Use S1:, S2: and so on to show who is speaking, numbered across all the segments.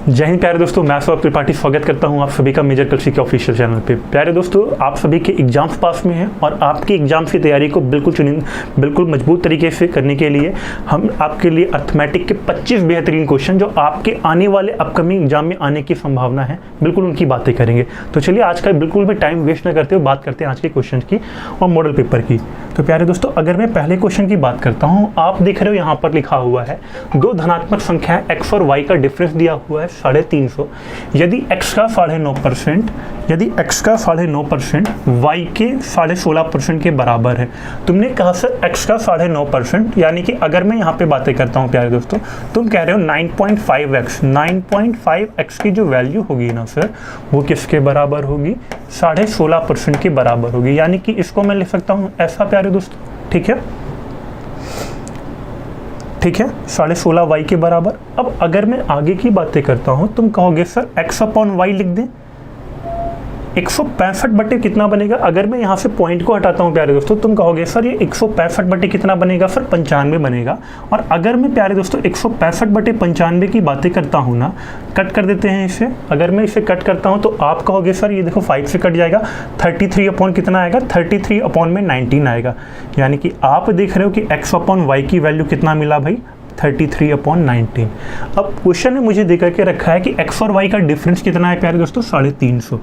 S1: जय हिंद प्यारे दोस्तों, मैं सौरभ त्रिपाठी स्वागत करता हूं आप सभी का मेजर कृषि के ऑफिशियल चैनल पे। प्यारे दोस्तों, आप सभी के एग्जाम्स पास में हैं और आपकी एग्जाम्स की तैयारी को बिल्कुल मजबूत तरीके से करने के लिए हम आपके लिए अर्थमेटिक के 25 बेहतरीन क्वेश्चन जो आपके आने वाले अपकमिंग एग्जाम में आने की संभावना है, बिल्कुल उनकी बातें करेंगे। तो चलिए आज का बिल्कुल भी टाइम वेस्ट न करते हुए बात करते हैं आज के क्वेश्चन की और मॉडल पेपर की। तो प्यारे दोस्तों, अगर मैं पहले क्वेश्चन की बात करता हूँ, आप देख रहे हो यहाँ पर लिखा हुआ है दो धनात्मक संख्याएं x और y का डिफरेंस दिया हुआ है 350। यदि x का 9.5%, यदि x का 9.5% y के 16.5% के बराबर है। तुमने कहा सर x का 9.5%, यानी कि अगर मैं यहाँ पे बातें करता हूँ प्यारे दोस्तों, तुम कह रहे हो 9.5x की जो वैल्यू होगी ना सर, वो किसके बराबर होगी? 16.5% के बराबर होगी। यानी कि इसको मैं लिख सकता हूँ ऐसा प्यारे दोस्तों, ठीक है, ठीक है, 16.5 के बराबर। अब अगर मैं आगे की बातें करता हूं, तुम कहोगे सर x/y लिख दें। 165 बटे कितना बनेगा? अगर मैं यहाँ से पॉइंट को हटाता हूँ प्यारे दोस्तों, तुम कहोगे सर ये 165 बटे कितना बनेगा? सर 95 बनेगा। और अगर मैं प्यारे दोस्तों 165 बटे 95 की बातें करता हूँ ना, कट कर देते हैं इसे। अगर मैं इसे कट करता हूँ तो आप कहोगे सर ये देखो 5 से कट जाएगा, 33 अपॉन कितना आएगा? 33 अपॉन में 19 आएगा। यानी कि आप देख रहे हो कि x/y की वैल्यू कितना मिला भाई? 33/19। अब क्वेश्चन में मुझे दे करके रखा है कि x और y का डिफरेंस कितना है प्यारे दोस्तों? 350।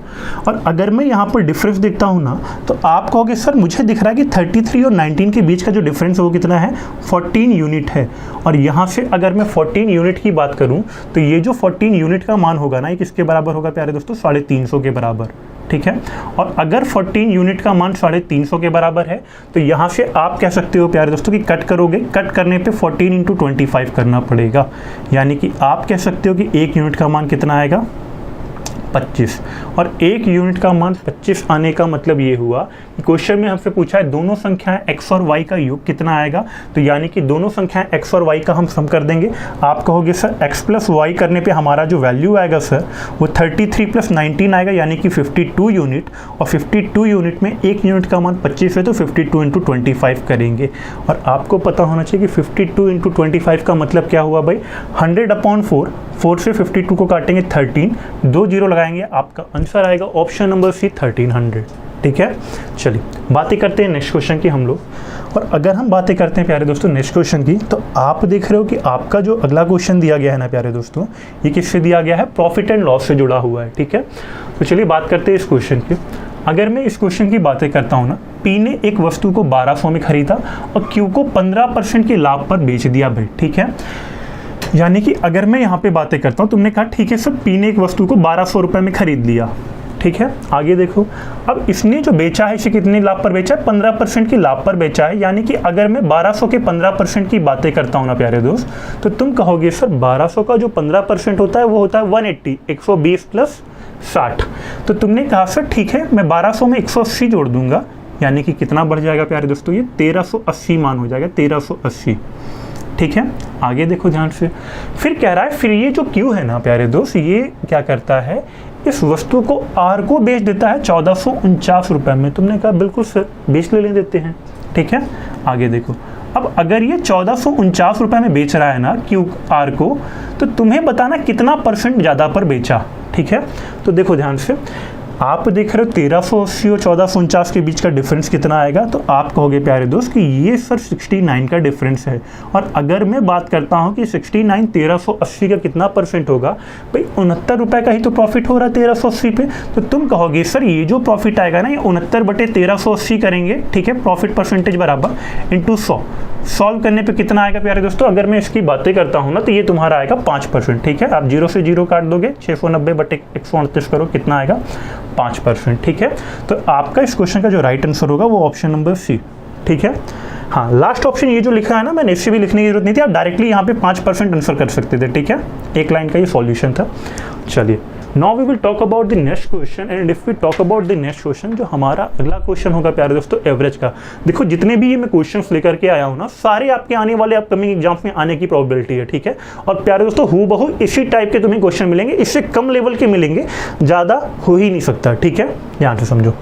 S1: और अगर मैं यहाँ पर डिफरेंस देखता हूँ ना, तो आप कहोगे सर मुझे दिख रहा है कि 33 और 19 के बीच का जो डिफरेंस है वो कितना है? 14 यूनिट है। और यहाँ से अगर मैं 14 यूनिट की बात करूँ तो ये जो 14 यूनिट का मान होगा ना, ये किसके बराबर होगा प्यारे दोस्तों? 350 के बराबर, ठीक है। और अगर 14 यूनिट का मान 350 के बराबर है तो यहाँ से आप कह सकते हो प्यारे दोस्तों कि कट करोगे, कट करने पे 14 × 25 करना पड़ेगा। यानी कि आप कह सकते हो कि 1 यूनिट का मान कितना आएगा? 25। और 1 यूनिट का मान 25 आने का मतलब ये हुआ कि क्वेश्चन में हमसे पूछा है दोनों संख्याएं x और y का योग कितना आएगा। तो यानी कि दोनों संख्याएं x और y का हम सम कर देंगे। आप कहोगे सर x + y करने पे हमारा जो वैल्यू आएगा सर वो 33 + 19 आएगा, यानी कि 52 यूनिट। और 52 यूनिट में 1 यूनिट का मान 25 है तो 52 × 25 करेंगे। और आपको पता होना चाहिए कि 52 × 25 का मतलब क्या हुआ भाई? 100/4। 4 से 52 को काटेंगे 13, 2 0 लगाएंगे, आपका आंसर आएगा ऑप्शन नंबर सी 1300। ठीक है, चलिए बातें करते हैं नेक्स्ट क्वेश्चन की हम लोग। और अगर हम बातें करते हैं प्यारे दोस्तों नेक्स्ट क्वेश्चन की, तो आप देख रहे हो कि आपका जो अगला क्वेश्चन दिया गया है ना प्यारे दोस्तों, ये किससे दिया गया है? प्रॉफिट एंड लॉस से जुड़ा हुआ है। ठीक है, तो चलिए बात करते हैं इस क्वेश्चन की। अगर मैं इस क्वेश्चन की बातें करता हूँ ना, P ने एक वस्तु को 1200 में खरीदा और Q को 15% के लाभ पर बेच दिया भाई। ठीक है, यानी कि अगर मैं यहाँ पे बातें करता हूँ, तुमने कहा ठीक है सर P ने एक वस्तु को 1200 रुपये में खरीद लिया। ठीक है, आगे देखो, अब इसने जो बेचा है इसे कितने लाभ पर बेचा है? 15% की लाभ पर बेचा है। यानी कि अगर मैं 1200 के 15% की बातें करता हूँ ना प्यारे दोस्त, तो तुम कहोगे सर 1200 का जो 15% होता है वो होता है 180, 120 + 60। तो तुमने कहा सर ठीक है, मैं 1200 में 180 जोड़ दूंगा, यानी कि कितना बढ़ जाएगा प्यारे दोस्तों? ये 1380 मान हो जाएगा, 1380। ठीक है, आगे देखो ध्यान से, फिर कह रहा है फिर ये जो Q है ना प्यारे दोस्त, ये क्या करता है? इस वस्तु को R को बेच देता है 1449 रुपये में। तुमने कहा बिल्कुल सर बेच ले देते हैं। ठीक है, आगे देखो, अब अगर ये 1449 रुपये में बेच रहा है ना Q R को, तो तुम्हें बताना कितना % ज़्यादा पर बेचा। ठीक है, तो देखो ध्यान से, आप देख रहे हो 1380 और 1449 के बीच का डिफरेंस कितना आएगा? तो आप कहोगे प्यारे दोस्त कि ये सर 69 का डिफरेंस है। और अगर मैं बात करता हूँ कि 69 1380 का कितना % होगा भाई? 69 रुपये का ही तो प्रॉफिट हो रहा है 1380 पे। तो तुम कहोगे सर ये जो प्रॉफिट आएगा ना, ये 69/1380 करेंगे, ठीक है, प्रॉफिट परसेंटेज बराबर × 100। सॉल्व करने पे कितना आएगा प्यारे दोस्तों? अगर मैं इसकी बातें करता हूँ ना, तो ये तुम्हारा आएगा 5%। ठीक है, आप 0 से 0 काट दोगे, 690/138 करो, कितना आएगा? 5%। ठीक है, तो आपका इस क्वेश्चन का जो राइट आंसर होगा वो ऑप्शन नंबर सी। ठीक है, हाँ, लास्ट ऑप्शन ये जो लिखा है ना, मैंने इससे भी लिखने की जरूरत नहीं थी, आप डायरेक्टली यहाँ पे 5% आंसर कर सकते थे। ठीक है, एक लाइन का ये सॉल्यूशन था। चलिए, now we will talk about the next question. And if we talk about the next question, जो हमारा अगला क्वेश्चन होगा प्यारे दोस्तों एवरेज का। देखो जितने भी ये मैं क्वेश्चंस लेकर के आया हूँ ना, सारे आपके आने वाले अपकमिंग एग्जाम्स में आने की प्रोबेबिलिटी है। ठीक है, और प्यारे दोस्तों हूबहू इसी टाइप के तुम्हें क्वेश्चन मिलेंगे, इससे कम लेवल के मिलेंगे, ज़्यादा हो ही नहीं सकता। ठीक है, ध्यान से समझो।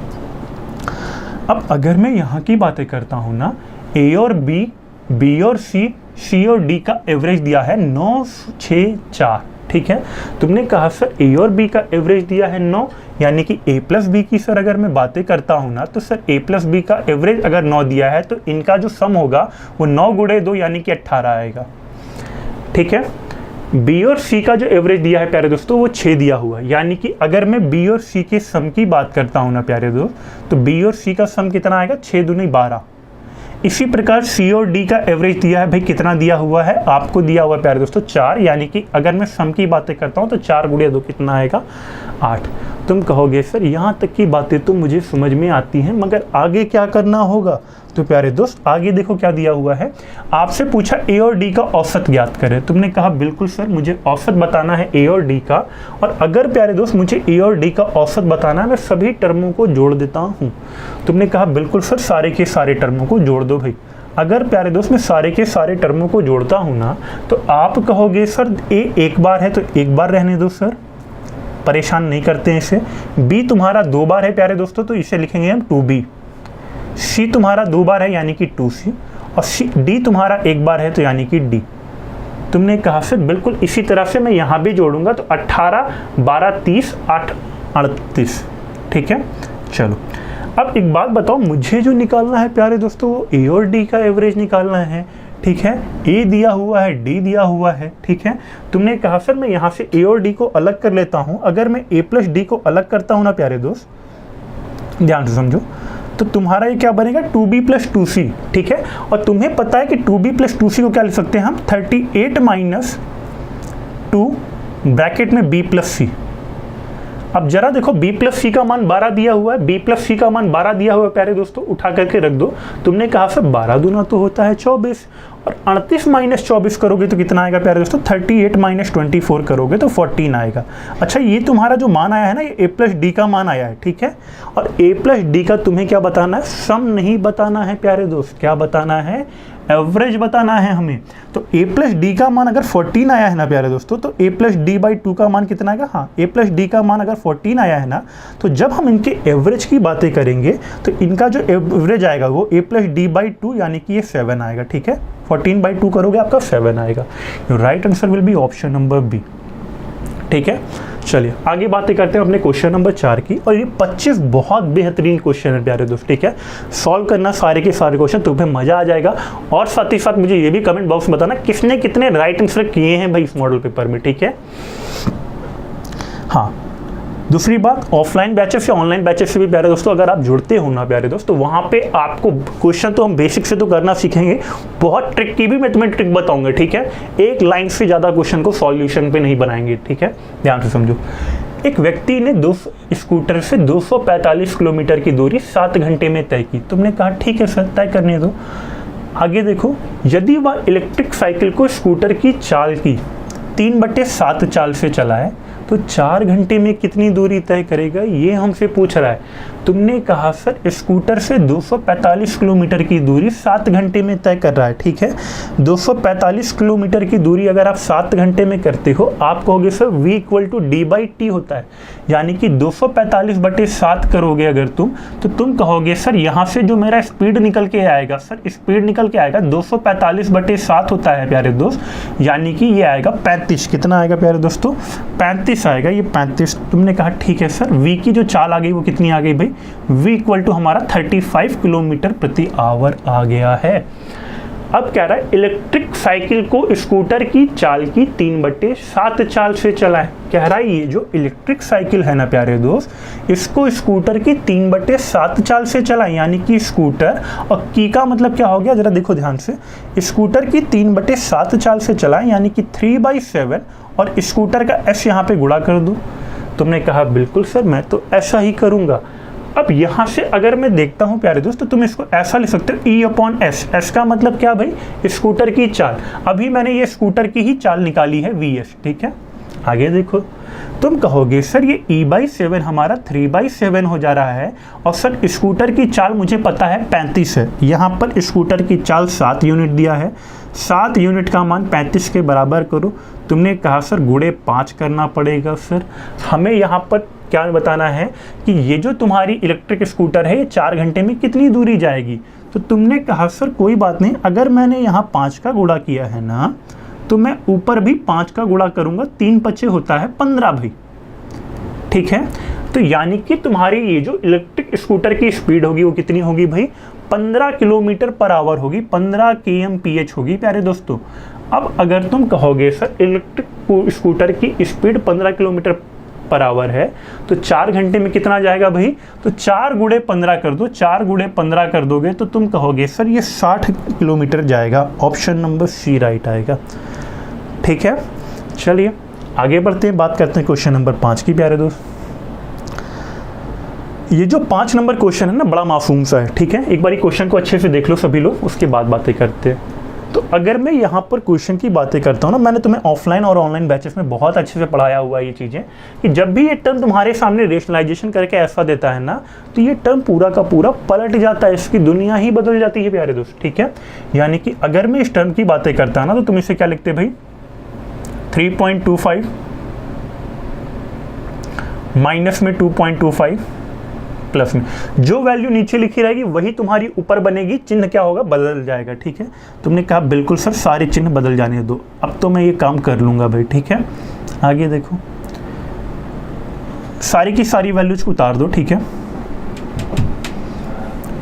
S1: अब अगर मैं यहाँ की बातें करता हूँ ना, A और B, B और C, C और D का एवरेज दिया है 964। ठीक है। तुमने कहा सर ए और बी का एवरेज दिया है 9, यानी कि ए प्लस बी की सर अगर मैं बातें करता हूँ ना, तो सर ए प्लस बी का एवरेज अगर 9 दिया है तो इनका जो सम होगा वो 9 गुणे 2 यानी कि 18 आएगा, ठीक है। बी और सी का जो एवरेज दिया है प्यारे दोस्तों वो 6 दिया हुआ है, यानी कि अगर मैं बी और सी के सम की बात करता हूँ ना प्यारे दोस्त, तो बी और सी का सम कितना आएगा, 6 दूनी 12। इसी प्रकार सी और डी का एवरेज दिया है भाई, कितना दिया हुआ है, आपको दिया हुआ है प्यारे दोस्तों 4, यानी कि अगर मैं सम की बातें करता हूँ तो 4 गुणे 2 कितना आएगा, 8। तुम कहोगे सर यहाँ तक की बातें तो मुझे समझ में आती हैं, मगर आगे क्या करना होगा। तो प्यारे दोस्त आगे देखो क्या दिया हुआ है, आपसे पूछा ए और डी का औसत ज्ञात करें। तुमने कहा बिल्कुल सर मुझे औसत बताना है ए और डी का, और अगर प्यारे दोस्त मुझे ए और डी का औसत बताना है मैं सभी टर्मों को जोड़ देता हूँ। तुमने कहा बिल्कुल सर सारे के सारे टर्मों को जोड़ दो भाई। अगर प्यारे दोस्त मैं सारे के सारे टर्मों को जोड़ता हूँ ना, तो आप कहोगे सर ए एक बार है तो एक बार रहने दो सर, परेशान नहीं करते हैं इसे। बी तुम्हारा 2 बार है प्यारे दोस्तों, तो इसे लिखेंगे हम 2b। सी तुम्हारा 2 बार है यानी कि 2c, और डी तुम्हारा 1 बार है तो यानी कि डी। तुमने कहा सर बिल्कुल इसी तरह से मैं यहाँ भी जोड़ूंगा, तो 18 12 30 8 38, ठीक है। चलो अब एक बात बताओ, मुझे जो निकालना है प्यारे दोस्तों वो ए और डी का एवरेज निकालना है, ठीक है। ए दिया हुआ है, डी दिया हुआ है, ठीक है। तुमने कहा सर मैं यहाँ से ए और डी को अलग कर लेता हूँ। अगर मैं ए प्लस डी को अलग करता हूँ ना प्यारे दोस्त, ध्यान से समझो, तो तुम्हारा ये क्या बनेगा 2b प्लस 2c, ठीक है। और तुम्हें पता है कि 2b प्लस 2c को क्या लिख सकते हैं हम, 38 माइनस 2 ब्रैकेट में b प्लस c। अब जरा देखो b प्लस सी का मान 12 दिया हुआ है, b प्लस सी का मान 12 दिया हुआ है प्यारे दोस्तों, उठा करके रख दो। तुमने कहा सर 12 दूना तो होता है 24, और 38 माइनस 24 करोगे तो कितना आएगा प्यारे दोस्तों, 38 माइनस 24 करोगे तो 14 आएगा। अच्छा ये तुम्हारा जो मान आया है ना, ये ए प्लस डी का मान आया है, ठीक है। और ए प्लस डी का तुम्हें क्या बताना है, सम नहीं बताना है प्यारे दोस्त, क्या बताना है, एवरेज बताना है हमें। तो a प्लस डी का मान अगर 14 आया है ना प्यारे दोस्तों, तो a प्लस डी बाई 2 का मान कितना आएगा, हाँ a प्लस डी का मान अगर 14 आया है ना, तो जब हम इनके एवरेज की बातें करेंगे तो इनका जो एवरेज आएगा वो a प्लस डी बाई 2 यानी कि ये 7 आएगा, ठीक है। 14 बाई 2 करोगे आपका 7 आएगा। Your right answer will be option number B, ठीक है। चलिए आगे बातें करते हैं अपने क्वेश्चन नंबर 4 की, और ये 25 बहुत बेहतरीन क्वेश्चन है प्यारे दोस्त, ठीक है। सॉल्व करना सारे के सारे क्वेश्चन, तुम्हें मजा आ जाएगा। और साथ ही साथ मुझे ये भी कमेंट बॉक्स में बताना किसने कितने राइट आंसर किए हैं भाई इस मॉडल पेपर में, ठीक है। हाँ दूसरी बात, ऑफलाइन बैचेस या ऑनलाइन बैचेस से भी प्यारे दोस्तों अगर आप जुड़ते हो ना प्यारे दोस्तों, वहाँ पे आपको क्वेश्चन तो हम बेसिक से तो करना सीखेंगे, बहुत ट्रिक की भी मैं तुम्हें ट्रिक बताऊंगा, ठीक है। एक लाइन से ज़्यादा क्वेश्चन को सॉल्यूशन पे नहीं बनाएंगे, ठीक है, ध्यान से समझो। एक व्यक्ति ने स्कूटर से 245 किलोमीटर की दूरी 7 घंटे में तय की। तुमने कहा ठीक है सर तय करने दो। आगे देखो, यदि वह इलेक्ट्रिक साइकिल को स्कूटर की चाल की 3/7 चाल से चलाए तो 4 घंटे में कितनी दूरी तय करेगा, ये हमसे पूछ रहा है। तुमने कहा सर स्कूटर से 245 किलोमीटर की दूरी 7 घंटे में तय कर रहा है, ठीक है। 245 किलोमीटर की दूरी अगर आप 7 घंटे में करते हो, आप कहोगे sir v equal to D by T होता है, यानी कि 245/7 करोगे अगर तो तुम कहोगे सर यहाँ से जो मेरा स्पीड निकल के आएगा, सर स्पीड निकल के आएगा 245/7 होता है प्यारे दोस्त, यानी कि ये आएगा 35। कितना आएगा प्यारे दोस्तों, 35 आएगा, ये 35। तुमने कहा ठीक है सर, v की जो चाल आ गई वो कितनी आ गई भाई, v इक्वल टू हमारा 35 किलोमीटर प्रति आवर आ गया है। अब कह रहा है इलेक्ट्रिक साइकिल को स्कूटर की चाल की 3/7 चाल से चलाएं। कह रहा है ये जो इलेक्ट्रिक साइकिल है ना प्यारे दोस्त, इसको स्कूटर की 3/7 चाल से चलाएं, यानी कि स्कूटर, और की का मतलब क्या हो गया जरा देखो ध्यान से, स्कूटर की 3/7 चाल से चलाएं यानी कि 3/7, और स्कूटर का s यहाँ पे गुणा कर दो। तुमने कहा बिल्कुल सर मैं तो ऐसा ही करूँगा। अब यहाँ से अगर मैं देखता हूँ प्यारे दोस्त, तो तुम इसको ऐसा लिख सकते हो E/S। S का मतलब क्या भाई, स्कूटर की चाल। अभी मैंने ये स्कूटर की ही चाल निकाली है VS, ठीक है। आगे देखो, तुम कहोगे सर ये E/7 हमारा 3/7 हो जा रहा है, और सर स्कूटर की चाल मुझे पता है 35 है। यहाँ पर स्कूटर की चाल 7 यूनिट दिया है, 7 यूनिट का मान 35 के बराबर करो। तुमने कहा सर गुणे 5 करना पड़ेगा। सर हमें यहाँ पर क्या बताना है कि ये जो तुम्हारी इलेक्ट्रिक स्कूटर है ये 4 घंटे में कितनी दूरी जाएगी। तो तुमने कहा सर कोई बात नहीं, अगर मैंने यहाँ 5 का गुणा किया है ना, तो मैं ऊपर भी 5 का गुणा करूंगा, 3 पचे होता है 15 भाई, ठीक है। तो यानी कि तुम्हारी ये जो इलेक्ट्रिक स्कूटर की स्पीड होगी वो कितनी होगी भाई, 15 किलोमीटर पर आवर होगी, 15 kmph होगी प्यारे दोस्तों। अब अगर तुम कहोगे सर इलेक्ट्रिक स्कूटर की स्पीड 15 किलोमीटर पर आवर है तो 4 घंटे में कितना जाएगा भाई, तो 4 गुणे 15 कर दो, 4 गुणे 15 कर दोगे तो तुम कहोगे सर ये 60 किलोमीटर जाएगा। ऑप्शन नंबर सी राइट आएगा, ठीक है। चलिए आगे बढ़ते हैं, बात करते हैं क्वेश्चन नंबर 5 की प्यारे दोस्त। ये जो 5 नंबर क्वेश्चन है ना बड़ा मासूम सा है, ठीक है। एक बार क्वेश्चन को अच्छे से देख लो सभी लोग, उसके बाद बातें करते हैं। तो अगर मैं यहाँ पर क्वेश्चन की बातें करता हूँ ना, मैंने तुम्हें ऑफलाइन और ऑनलाइन बैचेस में बहुत अच्छे से पढ़ाया हुआ है ये चीज़ें, कि जब भी ये टर्म तुम्हारे सामने रेशनलाइजेशन करके ऐसा देता है ना, तो ये टर्म पूरा का पूरा पलट जाता है, इसकी दुनिया ही बदल जाती है प्यारे दोस्त, ठीक है। यानी कि अगर मैं इस टर्म की बातें करता ना, तो तुम इसे क्या लिखते भाई, 3.25 माइनस में 2.25 प्लस में जो वैल्यू नीचे लिखी रहेगी वही तुम्हारी ऊपर बनेगी, चिन्ह क्या होगा, बदल जाएगा, ठीक है। तुमने कहा बिल्कुल सर सारे चिन्ह बदल जाने दो, अब तो मैं ये काम कर लूंगा भाई, ठीक है। आगे देखो, सारी की सारी वैल्यूज को उतार दो, ठीक है।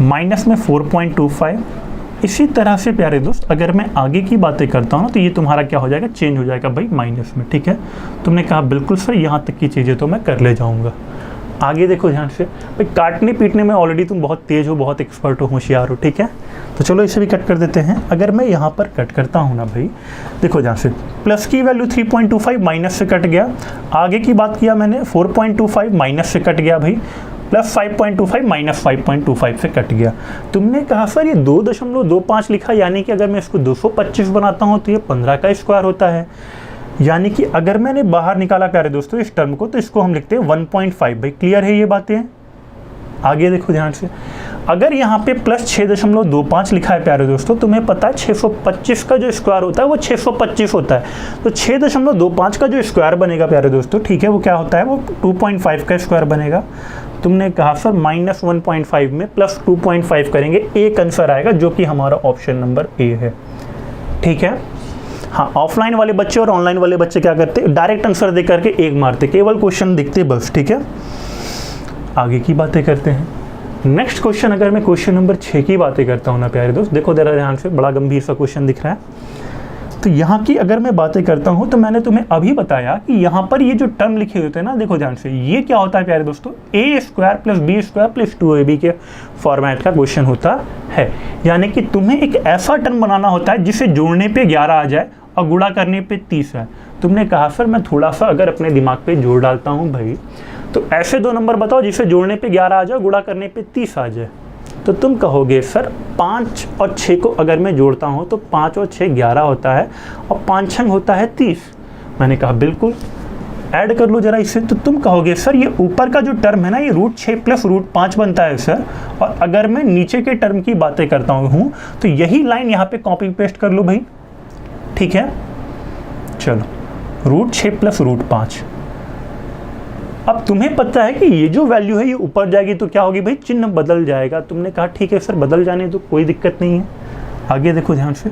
S1: माइनस में 4.25। इसी तरह से प्यारे दोस्त अगर मैं आगे की बातें करता हूँ तो ये तुम्हारा क्या हो जाएगा, चेंज हो जाएगा भाई माइनस में, ठीक है। तुमने कहा बिल्कुल सर यहाँ तक की चीज़ें तो मैं कर ले जाऊँगा। आगे देखो ध्यान से भाई, काटने पीटने में ऑलरेडी तुम बहुत तेज हो, बहुत एक्सपर्ट हो, होशियार हो, ठीक है। तो चलो इसे भी कट कर देते हैं। अगर मैं यहाँ पर कट करता हूँ ना भाई, देखो ध्यान से, प्लस की वैल्यू 3.25 माइनस से कट गया, आगे की बात किया मैंने 4.25 माइनस से कट गया भाई, प्लस 5.25 माइनस 5.25 से कट गया। तुमने कहा सर ये 2.25 लिखा, यानी कि अगर मैं इसको 225 बनाता हूँ तो ये 15 का स्क्वायर होता है। यानी कि अगर मैंने बाहर निकाला प्यारे दोस्तों इस टर्म को, तो इसको हम लिखते हैं 1.5 भाई। क्लियर है ये बातें? आगे देखो ध्यान से, अगर यहाँ पे प्लस 6.25 लिखा है प्यारे दोस्तों, तुम्हें पता है 625 का जो स्क्वायर होता है वो 625 होता है, तो 6.25 का जो स्क्वायर बनेगा प्यारे दोस्तों, ठीक है, वो क्या होता है, वो 2.5 का स्क्वायर बनेगा। तुमने कहा सर माइनस 1.5 में प्लस 2.5 करेंगे, एक आंसर आएगा जो कि हमारा ऑप्शन नंबर ए है, ठीक है। हाँ, ऑफलाइन वाले बच्चे और ऑनलाइन वाले बच्चे क्या करते, डायरेक्ट आंसर दे करके एक मारते, केवल क्वेश्चन दिखते बस, ठीक है। आगे की बातें करते हैं। नेक्स्ट क्वेश्चन, अगर मैं क्वेश्चन नंबर 6 की बातें करता हूँ ना प्यारे दोस्त, देखो जरा ध्यान से, बड़ा गंभीर सा क्वेश्चन दिख रहा है। तो यहाँ की अगर मैं बातें करता हूँ तो मैंने तुम्हें अभी बताया कि यहाँ पर ये जो टर्म लिखे होते हैं ना, देखो ध्यान से, ये क्या होता है प्यारे दोस्तों, a square plus B square plus 2ab के फॉर्मेट का क्वेश्चन होता है। यानी कि तुम्हें एक ऐसा टर्म बनाना होता है जिसे जोड़ने पे 11 आ जाए और गुणा करने पे 30 है। तुमने कहा सर मैं थोड़ा सा अगर अपने दिमाग पे जोड़ डालता हूँ भाई, तो ऐसे दो नंबर बताओ जिसे जोड़ने पे 11 आ जाए, गुणा करने पे 30 आ जाए। तो तुम कहोगे सर 5 और 6 को अगर मैं जोड़ता हूँ तो 5 और 6 11 होता है और 5 छंग होता है 30। मैंने कहा बिल्कुल, ऐड कर लो जरा इसे। तो तुम कहोगे सर ये ऊपर का जो टर्म है ना, ये √6 प्लस √5 बनता है सर, और अगर मैं नीचे के टर्म की बातें करता हूँ तो यही लाइन यहाँ पे कॉपी पेस्ट कर लो भाई, ठीक है। चलो √6 प्लस √5। अब तुम्हें पता है कि ये जो वैल्यू है ये ऊपर जाएगी तो क्या होगी भाई, चिन्ह बदल जाएगा। तुमने कहा ठीक है सर बदल जाने तो कोई दिक्कत नहीं है। आगे देखो ध्यान से।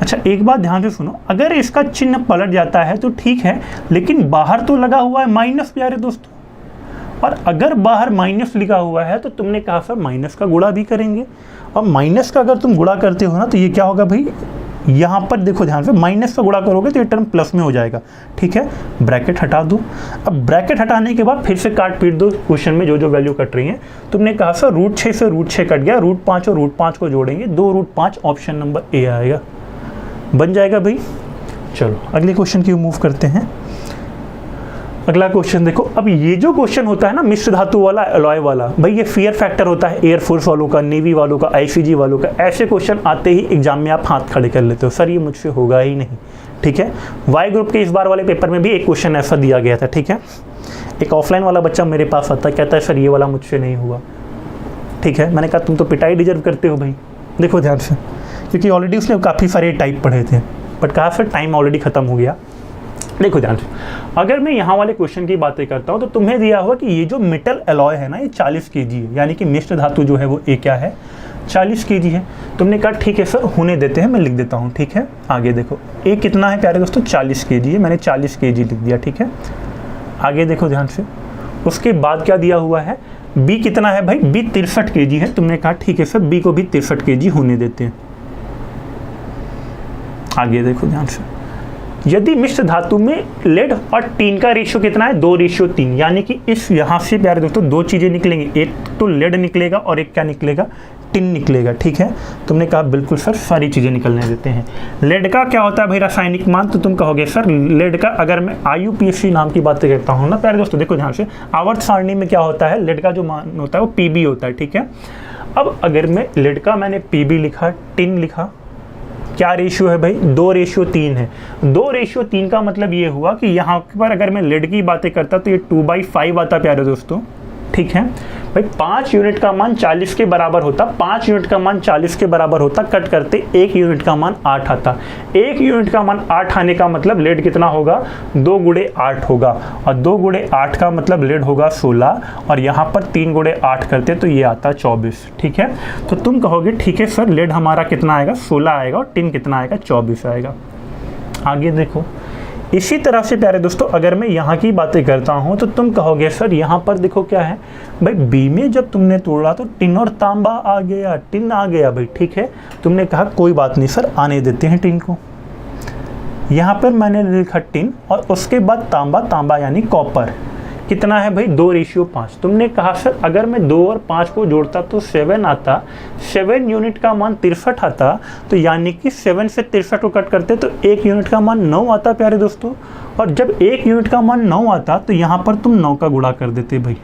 S1: अच्छा एक बात ध्यान से सुनो, अगर इसका चिन्ह पलट जाता है तो ठीक है, लेकिन बाहर तो लगा हुआ है माइनस प्यारे दोस्तों, और अगर बाहर माइनस लिखा हुआ है तो तुमने कहा सर माइनस का गुणा भी करेंगे, और माइनस का अगर तुम गुणा करते हो ना तो ये क्या होगा भाई, यहाँ पर देखो ध्यान से, माइनस का गुणा करोगे तो ये टर्म प्लस में हो जाएगा, ठीक है। ब्रैकेट हटा दो। अब ब्रैकेट हटाने के बाद फिर से काट पीट दो क्वेश्चन में जो जो वैल्यू कट रही है। तुमने कहा सर √6 से √6 कट गया, √5 और √5 को जोड़ेंगे, 2√5, ऑप्शन नंबर ए आएगा, बन जाएगा भाई। चलो अगले क्वेश्चन की मूव करते हैं। अगला क्वेश्चन देखो, अब ये जो क्वेश्चन होता है ना मिश्र धातु वाला, अलॉय वाला, भाई ये फियर फैक्टर होता है एयरफोर्स वालों का, नेवी वालों का, आईसीजी वालों का। ऐसे क्वेश्चन आते ही एग्जाम में आप हाथ खड़े कर लेते हो, सर ये मुझसे होगा ही नहीं, ठीक है। वाई ग्रुप के इस बार वाले पेपर में भी एक क्वेश्चन ऐसा दिया गया था, ठीक है। एक ऑफलाइन वाला बच्चा मेरे पास आता है, कहता है सर ये वाला मुझसे नहीं हुआ, ठीक है। मैंने कहा तुम तो पिटाई डिजर्व करते हो भाई। देखो ध्यान से, क्योंकि ऑलरेडी उसने काफ़ी सारे टाइप पढ़े थे, बट कहा सर टाइम ऑलरेडी ख़त्म हो गया, देखो ध्यान से, अगर मैं यहाँ वाले क्वेश्चन की बातें करता हूँ तो तुम्हें दिया हुआ कि ये जो मेटल एलॉय है ना ये 40 kg है, यानी कि मिश्र धातु जो है वो ए क्या है 40 kg है। तुमने कहा ठीक है सर होने देते हैं, मैं लिख देता हूँ, ठीक है। आगे देखो ए कितना है प्यारे दोस्तों 40 kg है, मैंने 40 kg लिख दिया, ठीक है। आगे देखो ध्यान से, उसके बाद क्या दिया हुआ है, बी कितना है भाई, बी 63 kg है। तुमने कहा ठीक है सर बी को भी 63 kg होने देते हैं। आगे देखो ध्यान से, यदि मिश्र धातु में लेड और टिन का रेशियो कितना है 2:3, यानी कि इस यहाँ से प्यारे दोस्तों दो चीज़ें निकलेंगी, एक तो लेड निकलेगा और एक क्या निकलेगा, टिन निकलेगा, ठीक है। तुमने कहा बिल्कुल सर सारी चीज़ें निकलने देते हैं। लेड का क्या होता है भाई रासायनिक मान, तो तुम कहोगे सर लेड का, अगर मैं IUPAC नाम की बातें करता हूँ ना प्यारे दोस्तों, देखो ध्यान से, आवर्त सारणी में क्या होता है, लेड का जो मान होता है वो PB होता है, ठीक है। अब अगर मैं लेड का मैंने PB लिखा, टिन लिखा, क्या रेशियो है भाई 2:3 है। 2:3 का मतलब ये हुआ कि यहाँ पर अगर मैं लेड की बातें करता तो ये 2/5 आता प्यारे दोस्तों, ठीक है भाई। 5 यूनिट का मान 40 के बराबर होता, 5 यूनिट का मान 40 के बराबर होता, कट करते 1 यूनिट का मान 8 आता। 1 यूनिट का मान 8 आने का मतलब लेड कितना होगा 2 × 8 होगा, और 2 × 8 का मतलब लेड होगा 16, और यहाँ पर 3 × 8 करते तो ये आता 24, ठीक है। तो तुम कहोगे ठीक है सर लेड हमारा कितना आएगा 16 आएगा और टिन कितना आएगा 24 आएगा। आगे देखो, इसी तरह से प्यारे दोस्तों अगर मैं यहाँ की बातें करता हूँ तो तुम कहोगे सर यहाँ पर देखो क्या है भाई, बी में जब तुमने तोड़ा तो टिन और तांबा आ गया, टिन आ गया भाई, ठीक है। तुमने कहा कोई बात नहीं सर आने देते हैं टिन को, यहाँ पर मैंने लिखा टिन और उसके बाद तांबा, तांबा यानी कॉपर, कितना है भाई 2:5। तुमने कहा सर अगर मैं 2 और 5 को जोड़ता तो 7 आता, 7 यूनिट का मान 63 आता, तो यानी कि 7 से 63 को कट करते तो 1 यूनिट का मान 9 आता प्यारे दोस्तों। और जब 1 यूनिट का मान 9 आता तो यहाँ पर तुम 9 का गुणा कर देते भाई,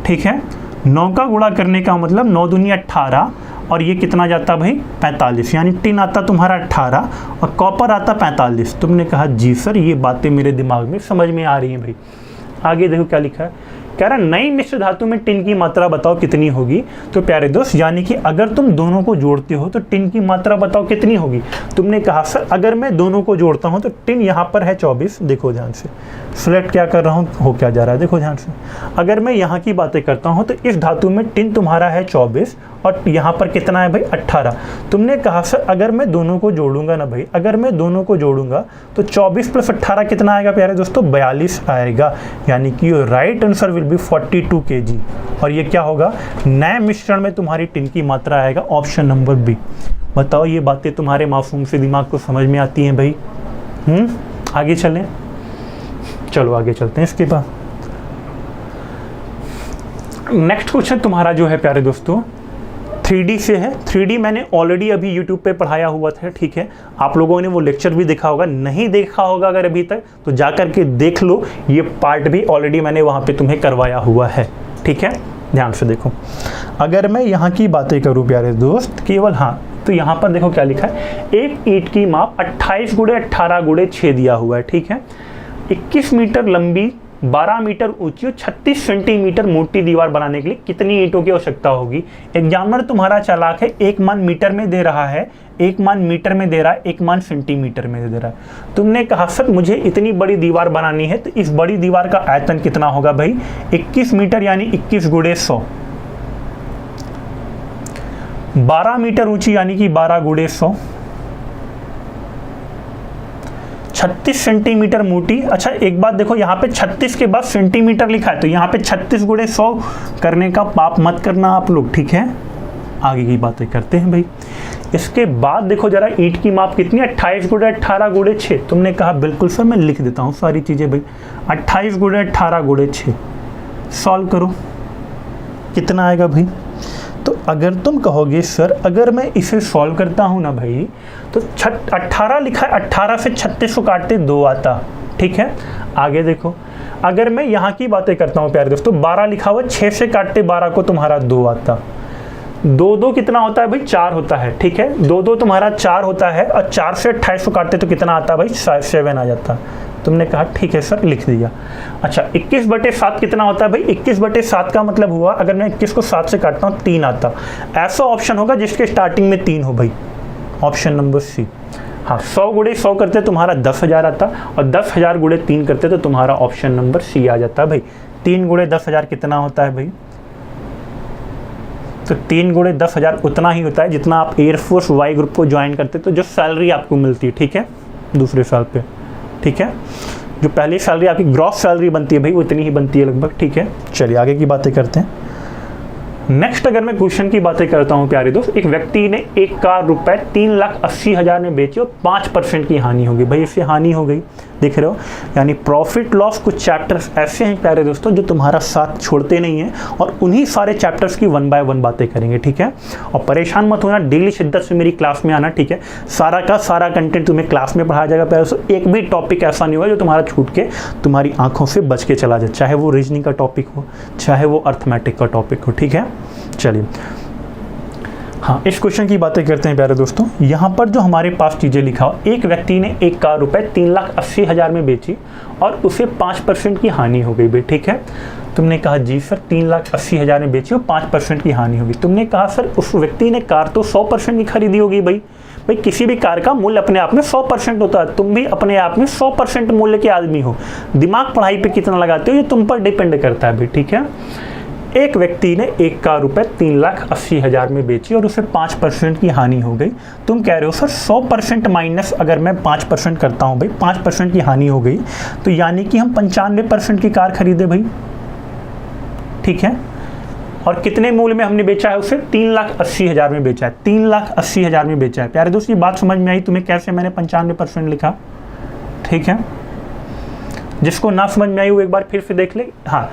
S1: ठीक है। 9 का गुणा करने का मतलब 9 दूनी 18, और ये कितना जाता भाई 45, यानी टिन आता तुम्हारा 18 और कॉपर आता 45। तुमने कहा जी सर ये बातें मेरे दिमाग में समझ में आ रही हैं भाई। आगे देखो क्या लिखा है, कह रहा नई मिश्र धातु में टिन की मात्रा बताओ कितनी होगी। तो प्यारे दोस्त यानी कि अगर तुम दोनों को जोड़ते हो तो टिन की मात्रा बताओ कितनी होगी। तुमने कहा सर अगर मैं दोनों को जोड़ता हूं तो टिन यहाँ पर है 24, देखो ध्यान से सिलेक्ट क्या कर रहा हूँ, हो क्या जा रहा है, देखो ध्यान से। अगर मैं यहाँ की बातें करता हूँ तो इस धातु में टिन तुम्हारा है 24 और यहाँ पर कितना है भाई 18। तुमने कहा सर अगर मैं दोनों को जोड़ूंगा ना भाई, अगर मैं दोनों को जोड़ूंगा तो 24 + 18 कितना आएगा प्यारे दोस्तों 42 आएगा, यानी कि right answer will B 42 kg। और ये क्या होगा नए मिश्रण में तुम्हारी टिन की मात्रा आएगा, ऑप्शन नंबर बी। बताओ ये बातें तुम्हारे मासूम से दिमाग को समझ में आती हैं भाई? आगे चलें, चलो आगे चलते हैं। इसके बाद नेक्स्ट क्वेश्चन तुम्हारा जो है प्यारे दोस्तों 3D से है। 3D मैंने ऑलरेडी अभी YouTube पे पढ़ाया हुआ था, ठीक है। आप लोगों ने वो लेक्चर भी देखा होगा, नहीं देखा होगा अगर अभी तक तो जा करके देख लो, ये पार्ट भी ऑलरेडी मैंने वहाँ पे तुम्हें करवाया हुआ है, ठीक है। ध्यान से देखो, अगर मैं यहाँ की बातें करूँ प्यारे दोस्त केवल, हाँ तो यहाँ पर देखो क्या लिखा है, एक ईंट की माप 28 × 18 × 6 दिया हुआ है, ठीक है। 21 मीटर लंबी, 12 मीटर ऊंची और 36 सेंटीमीटर मोटी दीवार बनाने के लिए कितनी ईंटों की आवश्यकता होगी। एग्जामिनर तुम्हारा चालाक है, एक मान मीटर में दे रहा है, एक मान मीटर में दे रहा है, एक मान सेंटीमीटर में दे रहा है। तुमने कहा सर मुझे इतनी बड़ी दीवार बनानी है तो इस बड़ी दीवार का आयतन कितना होगा भाई 21 मीटर यानी 21 × 100, 12 मीटर ऊंची यानी कि 12 × 100, 36 सेंटीमीटर मोटी। अच्छा एक बात देखो, यहाँ पे 36 के बाद सेंटीमीटर लिखा है तो यहाँ पे 36 × 100 करने का पाप मत करना आप लोग, ठीक है। आगे की बातें करते हैं भाई। इसके बाद देखो जरा ईंट की माप कितनी है 28 × 18 × 6। तुमने कहा बिल्कुल सर मैं लिख देता हूँ सारी चीज़ें भाई। 28 × 18 × 6 सॉल्व करो, कितना आएगा भाई। तो अगर तुम कहोगे सर अगर मैं इसे सॉल्व करता हूँ ना भाई तो 18 लिखा है, 18 से 36 को काटते 2 आता, ठीक है। आगे देखो अगर मैं यहाँ की बातें करता हूँ प्यारे दोस्तों 12 लिखा हुआ, 6 से काटते 12 को तुम्हारा 2 आता, 2 कितना होता है भाई 4 होता है, ठीक है। 2 तुम्हारा 4 होता है और 4 से 28 को काटते तो कितना आता भाई 7 आ जाता। तुमने कहा ठीक है सर लिख दिया। अच्छा 21/7 कितना होता है भाई 21/7 का मतलब हुआ अगर मैं 21 को 7 से काटता हूँ 3 आता। ऐसा ऑप्शन होगा जिसके स्टार्टिंग में 3 हो भाई, ऑप्शन नंबर सी। हाँ 100 गुणे 100 करते तुम्हारा 10,000 आता, और 10,000 गुणे 3 करते तो तुम्हारा ऑप्शन नंबर सी आ जाता भाई। 3 गुणे 10,000 कितना होता है भाई? तो 3 गुणे 10,000 उतना ही होता है जितना आप एयरफोर्स वाई ग्रुप को ज्वाइन करते तो जो सैलरी आपको मिलती है, ठीक है, दूसरे साल पे, ठीक है। जो पहली सैलरी आपकी ग्रॉस सैलरी बनती है भाई वो इतनी ही बनती है लगभग, ठीक है। चलिए आगे की बातें करते हैं। नेक्स्ट अगर मैं क्वेश्चन की बातें करता हूं प्यारे दोस्त, एक व्यक्ति ने एक कार रुपए 3,80,000 में बेची और 5% की हानि होगी। भाई इससे हानि हो गई, देख रहे हो, यानी प्रॉफिट लॉस कुछ चैप्टर्स ऐसे हैं प्यारे दोस्तों जो तुम्हारा साथ छोड़ते नहीं हैं, और उन्हीं सारे चैप्टर्स की 1 बाय 1 बातें करेंगे, ठीक है। और परेशान मत होना, डेली शिद्दत से मेरी क्लास में आना, ठीक है। सारा का सारा कंटेंट तुम्हें क्लास में पढ़ाया जाएगा प्यारे दोस्तों। एक भी टॉपिक ऐसा नहीं होगा जो तुम्हारा छूट के तुम्हारी आंखों से बच के चला जाए, चाहे वो रीजनिंग का टॉपिक हो, चाहे वो अर्थमेटिक का टॉपिक हो, ठीक है। चलिए हाँ, इस क्वेश्चन की बातें करते हैं प्यारे दोस्तों। यहाँ पर जो हमारे पास चीज़ें लिखा हो, एक व्यक्ति ने एक कार रुपए 3,80,000 में बेची और उसे 5% की हानि हो गई भाई, ठीक है। तुमने कहा जी सर 3,80,000 में बेची और 5% की हानि होगी। तुमने कहा सर उस व्यक्ति ने कार तो 100% की खरीदी होगी भाई। भाई किसी भी कार का मूल्य अपने आप में 100% होता है, तुम भी अपने आप में 100% मूल्य के आदमी हो। दिमाग पढ़ाई पे कितना लगाते हो ये तुम पर डिपेंड करता है भाई, ठीक है। एक व्यक्ति ने एक कार रुपए 3,80,000 में बेची और उसे 5% की हानि हो गई। तुम कह रहे हो सर 100% माइनस अगर मैं 5% करता हूं भाई, 5% की हानि हो गई तो यानी कि हम 95% की कार खरीदे भाई, ठीक है। और कितने मूल्य में हमने बेचा है उसे? 3,80,000 में बेचा है, 3,80,000 में बेचा है। प्यारे दोस्त ये बात समझ में आई तुम्हें कैसे मैंने 95% लिखा, ठीक है। जिसको ना समझ में आई वो एक बार फिर से देख ले। हाँ,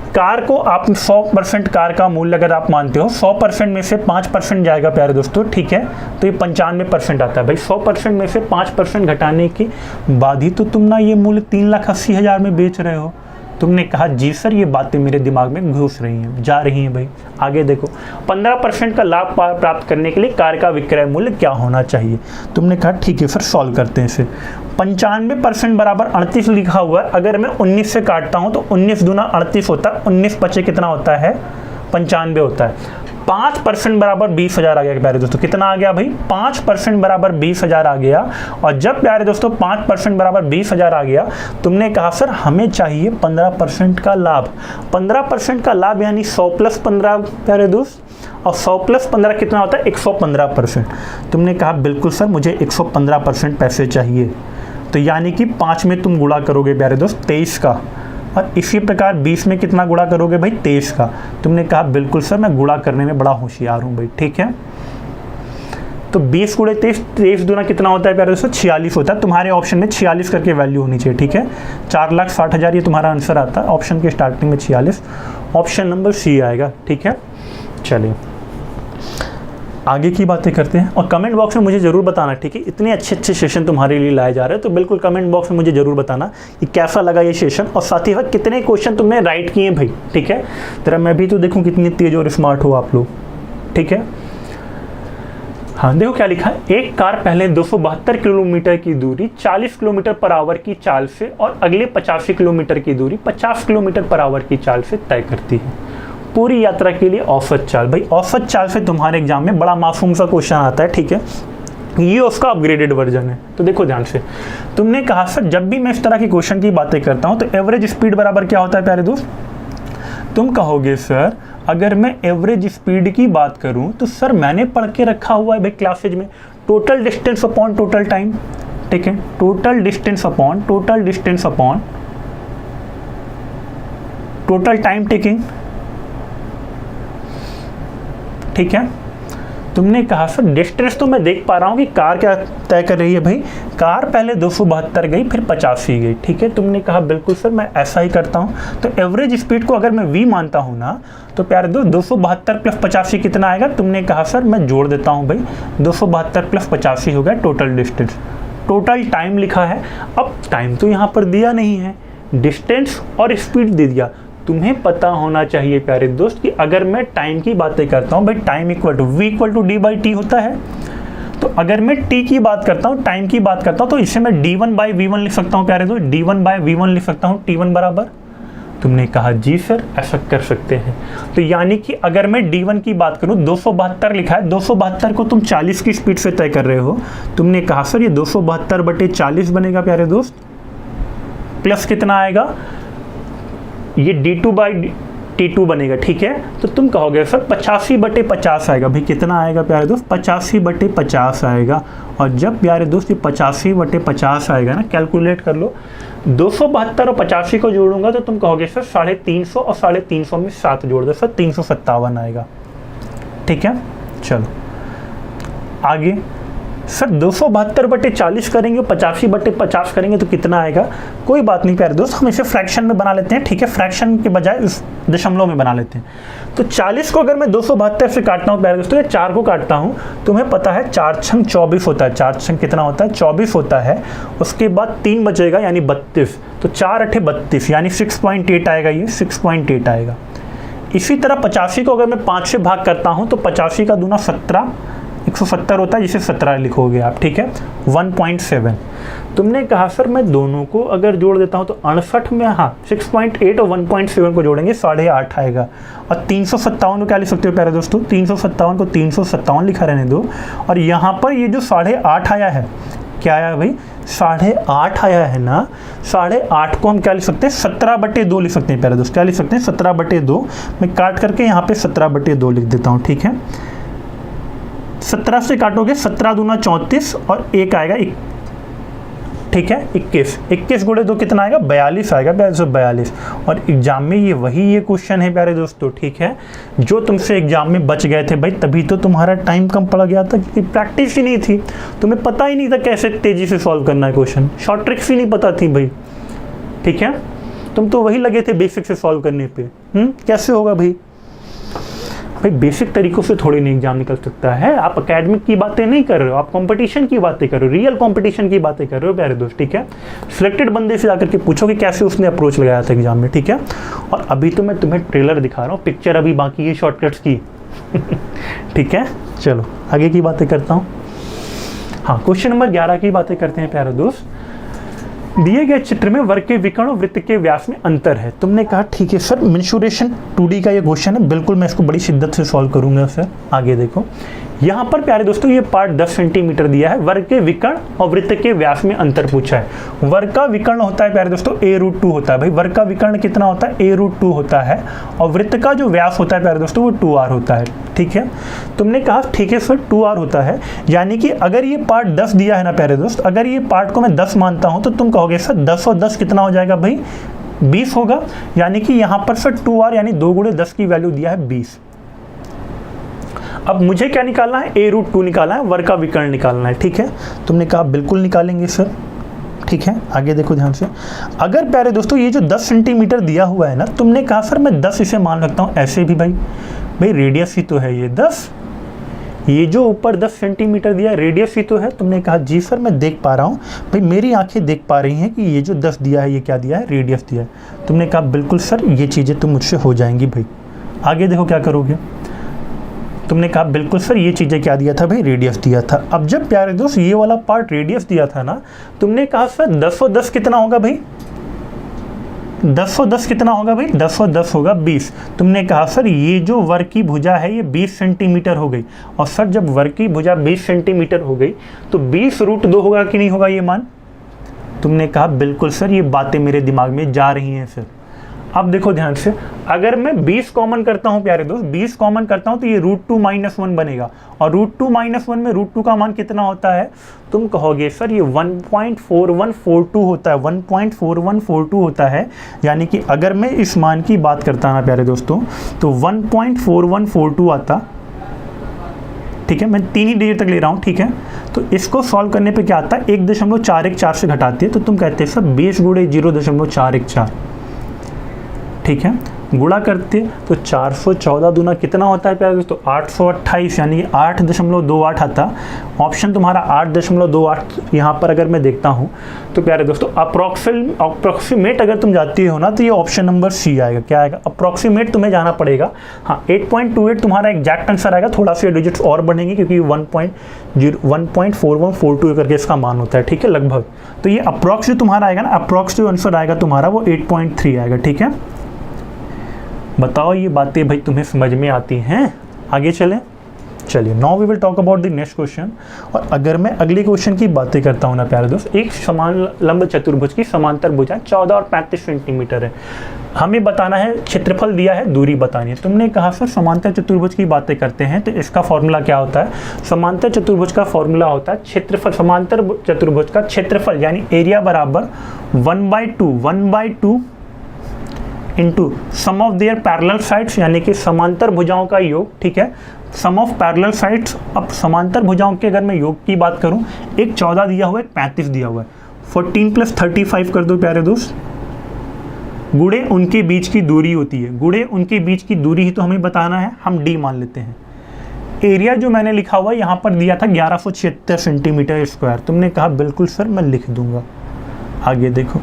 S1: कार को आप 100% कार का मूल्य अगर आप मानते हो, 100% में से 5% जाएगा प्यारे दोस्तों, ठीक है, तो ये 95% आता है भाई। 100% में से 5% घटाने के बाद ही तो तुम ना ये मूल्य 3,80,000 में बेच रहे हो। तुमने कहा जी सर ये बातें मेरे दिमाग में घुस रही हैं, जा रही हैं भाई। आगे देखो, 15% का लाभ प्राप्त करने के लिए कार का विक्रय मूल्य क्या होना चाहिए? तुमने कहा ठीक है सर सॉल्व करते हैं इसे। 95% बराबर 38 लिखा हुआ है, अगर मैं 19 से काटता हूं तो 19 दूना 38 होता है, 19 बचे कितना होता है? 95 होता है। 5% बराबर 20,000 आ गया प्यारे दोस्तों। कितना आ गया भाई? 5% बराबर 20,000 आ गया। और जब प्यारे दोस्तों 5% बराबर 20,000 आ गया, तुमने कहा सर हमें चाहिए 15% का लाभ। 15% का लाभ यानी 100 + 15 प्यारे दोस्त, और 100 + 15 कितना होता है? 115%। तुमने कहा बिल्कुल सर मुझे 115% पैसे चाहिए, तो यानी कि 5 में तुम गुणा करोगे प्यारे दोस्त 23 का, और इसी प्रकार 20 में कितना गुणा करोगे भाई? 23 का। तुमने कहा बिल्कुल सर मैं गुणा करने में बड़ा होशियार हूँ भाई, ठीक है। तो 20 × 23, 23 दूना कितना होता है प्यारे दोस्तों? 46 होता है। तुम्हारे ऑप्शन में 46 करके वैल्यू होनी चाहिए, ठीक है। 4,60,000 ये तुम्हारा आंसर आता है, ऑप्शन के स्टार्टिंग में 46, ऑप्शन नंबर सी आएगा, ठीक है। चलिए आगे की बातें करते हैं, और कमेंट बॉक्स में मुझे ज़रूर बताना, ठीक है। इतने अच्छे सेशन तुम्हारे लिए लाए जा रहे हैं, तो बिल्कुल कमेंट बॉक्स में मुझे ज़रूर बताना कि कैसा लगा ये सेशन, और साथ ही साथ कितने क्वेश्चन तुमने राइट किए भाई, ठीक है। तेरा मैं भी तो देखूं कितनी तेज और स्मार्ट हो आप लोग, ठीक है। हाँ देखो क्या लिखा है, एक कार पहले 272 किलोमीटर की दूरी 40 किलोमीटर/आवर की चाल से और अगले 85 किलोमीटर की दूरी 50 किलोमीटर/आवर की चाल से तय करती है। पूरी यात्रा के लिए औसत चाल। भाई औसत चाल से तुम्हारे एग्जाम में बड़ा मासूम सा क्वेश्चन आता है, ठीक है। ये उसका अपग्रेडेड वर्जन है। तो देखो ध्यान से, तुमने कहा सर जब भी मैं इस तरह की क्वेश्चन की बातें करता हूं तो एवरेज स्पीड बराबर क्या होता है प्यारे दोस्त? तुम कहोगे सर अगर मैं एवरेज स्पीड की बात करूं तो सर मैंने पढ़ के रखा हुआ है भाई क्लासेज में, total distance upon total time, ठीक है। Total distance upon total time taking, ठीक है। तुमने कहा सर डिस्टेंस तो मैं देख पा रहा हूँ कि कार क्या तय कर रही है भाई, कार पहले 272 गई फिर 85 गई, ठीक है। तुमने कहा बिल्कुल सर मैं ऐसा ही करता हूँ। तो एवरेज स्पीड को अगर मैं v मानता हूँ ना, तो प्यारे दोस्त 272 + 85 कितना आएगा? तुमने कहा सर मैं जोड़ देता हूँ भाई, 272 + 85 हो गया टोटल डिस्टेंस। टोटल टाइम लिखा है, अब टाइम तो यहाँ पर दिया नहीं है, डिस्टेंस और स्पीड दे दिया। तुम्हें पता होना चाहिए प्यारे दोस्त कि अगर मैं टाइम की बातें करता हूँ भाई, time equal to v = d/t होता है। तो अगर मैं t की बात करता हूँ, टाइम की बात करता हूँ, तो इसे मैं d1/v1 लिख सकता हूँ प्यारे दोस्त, d1/v1 लिख सकता हूँ। t1 बराबर तुमने कहा जी सर ऐसा कर सकते हैं। तो यानी कि अगर मैं D1 की बात करूं, 272 लिखा है, 272 को तुम 40 की स्पीड से तय कर रहे हो। तुमने कहा सर ये 272/40 बनेगा प्यारे दोस्त, प्लस कितना आएगा, ये D2/T2 बनेगा, ठीक है। तो तुम कहोगे सर 85/50 आएगा। भाई कितना आएगा प्यारे दोस्त, 85/50 आएगा। और जब प्यारे दोस्त ये 85/50 आएगा ना, कैलकुलेट कर लो, 272 और 85 को जोड़ूंगा तो तुम कहोगे सर 350 और 350 में 7 जोड़ दो सर, 357 आएगा, ठीक है। चलो आगे सर 272/40 करेंगे, 85/50 करेंगे तो कितना आएगा। कोई बात नहीं प्यारे दोस्त, हम इसे फ्रैक्शन में बना लेते हैं, ठीक है। फ्रैक्शन के बजाय इस दशमलव में बना लेते हैं। तो 40 को अगर मैं 272 से काटता हूँ प्यारे दोस्तों, या 4 को काटता हूँ, तुम्हें पता है 4 छंग 24 होता है। 4 छंग कितना होता है, 24 होता है। उसके बाद 3 बचेगा यानी 32, तो 4 8 32 यानी 6.8 आएगा, ये 6.8 आएगा। इसी तरह 85 को अगर मैं 5 से भाग करता हूँ तो 85 का दूना 17, 170 होता है, जिसे 17 लिखोगे आप, ठीक है। 1.7 तुमने कहा सर मैं दोनों को अगर जोड़ देता हूँ तो 68 में, हाँ 6.8 और 1.7 को जोड़ेंगे 8.5 आएगा। और 357 को क्या लिख सकते हो प्यारे दोस्तों, 357 को 357 लिखा रहने दो। और यहाँ पर ये जो 8.5 आया है, क्या आया भाई, 8.5 आया है ना। 8.5 को हम क्या लिख सकते हैं, 17/2 लिख सकते हैं प्यारे दोस्त। क्या लिख सकते हैं, 17/2। मैं काट करके यहाँ पे 17/2 लिख देता हूँ, ठीक है। 17 से काटोगे 17 दूना 34 और 1 आएगा, ठीक है, 21। 21 गुणे 2 कितना आएगा, 42 आएगा, 42। और एग्जाम में ये क्वेश्चन है प्यारे दोस्तों, ठीक है, जो तुमसे एग्जाम में बच गए थे भाई, तभी तो तुम्हारा टाइम कम पड़ गया था, क्योंकि प्रैक्टिस ही नहीं थी, तुम्हें पता ही नहीं था कैसे तेजी से सॉल्व करना है क्वेश्चन, शॉर्ट ट्रिक्स ही नहीं पता थी भाई, ठीक है। तुम तो वही लगे थे बेसिक से सॉल्व करने पे। कैसे होगा भाई, बेसिक तरीकों से थोड़ी नहीं एग्जाम निकल सकता है। आप एकेडमिक की बातें नहीं कर रहे हो, आप कंपटीशन की बातें कर रहे हो, रियल कंपटीशन की बातें कर रहे हो प्यारे दोस्त, ठीक है। सिलेक्टेड बंदे से जाकर के पूछो कि कैसे उसने अप्रोच लगाया था एग्जाम में, ठीक है। और अभी तो मैं तुम्हें ट्रेलर दिखा रहा हूँ, पिक्चर अभी बाकी है शॉर्टकट्स की ठीक है। चलो आगे की बातें करता हूँ। हाँ, क्वेश्चन नंबर 11 की बातें करते हैं प्यारे दोस्त। दिए गए चित्र में वर्ग के विकर्ण और वृत्त के व्यास में अंतर है। तुमने कहा ठीक है सर, मेंसुरेशन 2D का ये क्वेश्चन है, बिल्कुल मैं इसको बड़ी शिद्दत से सॉल्व करूंगा सर। आगे देखो, यहाँ पर प्यारे दोस्तों ये पार्ट 10 सेंटीमीटर दिया है, वर्ग के विकर्ण और वृत्त के व्यास में अंतर पूछा है। वर्ग का विकर्ण होता है प्यारे दोस्तों a√2 होता है। भाई वर्ग का विकर्ण कितना होता है, a√2 होता है। और वृत्त का जो व्यास होता है प्यारे दोस्तों वो 2r होता है, ठीक है। तुमने कहा ठीक है सर 2r होता है, यानी कि अगर ये पार्ट 10 दिया है ना प्यारे दोस्त, अगर ये पार्ट को मैं 10 मानता हूँ तो तुम कहोगे सर 10 और 10 कितना हो जाएगा भाई, 20 होगा। यानी कि यहाँ पर सर 2r यानी 2 गुणे 10 की वैल्यू दिया है 20। अब मुझे क्या निकालना है, a√2 निकालना है, वर्ग का विकर्ण निकालना है, ठीक है। तुमने कहा बिल्कुल निकालेंगे सर, ठीक है। आगे देखो ध्यान से, अगर प्यारे दोस्तों ये जो 10 सेंटीमीटर दिया हुआ है ना, तुमने कहा सर मैं 10 इसे मान रखता हूँ ऐसे भी, भाई रेडियस ही तो है ये 10, ये जो ऊपर 10 सेंटीमीटर दिया है रेडियस ही तो है। तुमने कहा जी सर मैं देख पा रहा हूँ, भाई मेरी आंखें देख पा रही हैं कि ये जो 10 दिया है ये क्या दिया है, रेडियस दिया है। तुमने कहा बिल्कुल सर ये चीज़ें तो मुझसे हो जाएंगी भाई। आगे देखो क्या करोगे, तुमने कहा बिल्कुल सर ये चीज़ें क्या दिया था भाई, रेडियस दिया था। अब जब प्यारे दोस्त ये वाला पार्ट रेडियस दिया था ना, तुमने कहा सर 10 और 10 कितना होगा भाई, 10 और 10 कितना होगा भाई, 10 और 10 होगा 20। तुमने कहा सर ये जो वर्ग की भुजा है ये 20 सेंटीमीटर हो गई। और सर जब वर्ग की भुजा 20 सेंटीमीटर हो गई तो 20√2 होगा कि नहीं होगा ये मान। तुमने कहा बिल्कुल सर ये बातें मेरे दिमाग में जा रही हैं सर। अब देखो ध्यान से, अगर मैं 20 कॉमन करता हूं प्यारे दोस्त, 20 कॉमन करता हूं तो ये √2 - 1 बनेगा। और √2 - 1 में √2 का मान कितना होता है, तुम कहोगे सर ये 1.4142 होता है, 1.4142 होता है। यानी कि अगर मैं इस मान की बात करता ना प्यारे दोस्तों तो 1.4142 आता, ठीक है। मैं 3 ही डिजिट तक ले रहा हूँ, ठीक है। तो इसको सॉल्व करने पे क्या आता है, 1.414 से घटाती है, तो तुम कहते हैं सर 20 गुणे 0.414, ठीक है। गुणा करते तो 414 दूना कितना होता है प्यारे दोस्तों, 828, यानी 8.28 आता। ऑप्शन तुम्हारा 8.28 यहाँ पर अगर मैं देखता हूँ तो प्यारे दोस्तों अप्रोक्सीमेट अगर तुम जाती हो ना तो ये ऑप्शन नंबर सी आएगा। क्या आएगा, अप्रोक्सीमेट तुम्हें जाना पड़ेगा। हाँ 8.28 तुम्हारा एग्जैक्ट आंसर आएगा, थोड़ा सा डिजिट्स और बढ़ेंगे क्योंकि 1.4142 करके इसका मान होता है, ठीक है, लगभग। तो ये अप्रोक्स जो तुम्हारा आएगा ना, अप्रोक्स जो आंसर आएगा तुम्हारा वो 8.3 आएगा, ठीक है। 8.3 आएगा। बताओ ये बातें भाई तुम्हें समझ में आती हैं? आगे चलें। चलिए, now we will talk about the next question. और अगर मैं अगले क्वेश्चन की बातें करता हूँ ना प्यारे दोस्त, एक समान लंब चतुर्भुज की समांतर भुजाएं 14 और 35 सेंटीमीटर है। हमें बताना है, क्षेत्रफल दिया है, दूरी बतानी है। तुमने कहा सर समांतर चतुर्भुज की बातें करते हैं तो इसका फॉर्मूला क्या होता है? समांतर चतुर्भुज का फॉर्मूला होता है क्षेत्रफल, समांतर चतुर्भुज का क्षेत्रफल यानी एरिया बराबर 1/2 into sum of their parallel sides, यानी कि समांतर भुजाओं का योग। ठीक है, सम ऑफ पैरेलल साइड्स। अब समांतर भुजाओं के अगर मैं योग की बात करूं, एक 14 दिया हुआ है, एक 35 दिया हुआ है। 14 + 35 कर दो प्यारे दोस्त, गुणे उनके बीच की दूरी होती है। गुणे उनके बीच की दूरी ही तो हमें बताना है, हम डी मान लेते हैं। एरिया जो मैंने लिखा हुआ है यहाँ पर दिया था 1176 सेंटीमीटर स्क्वायर। तुमने कहा बिल्कुल सर मैं लिख दूंगा। आगे देखो,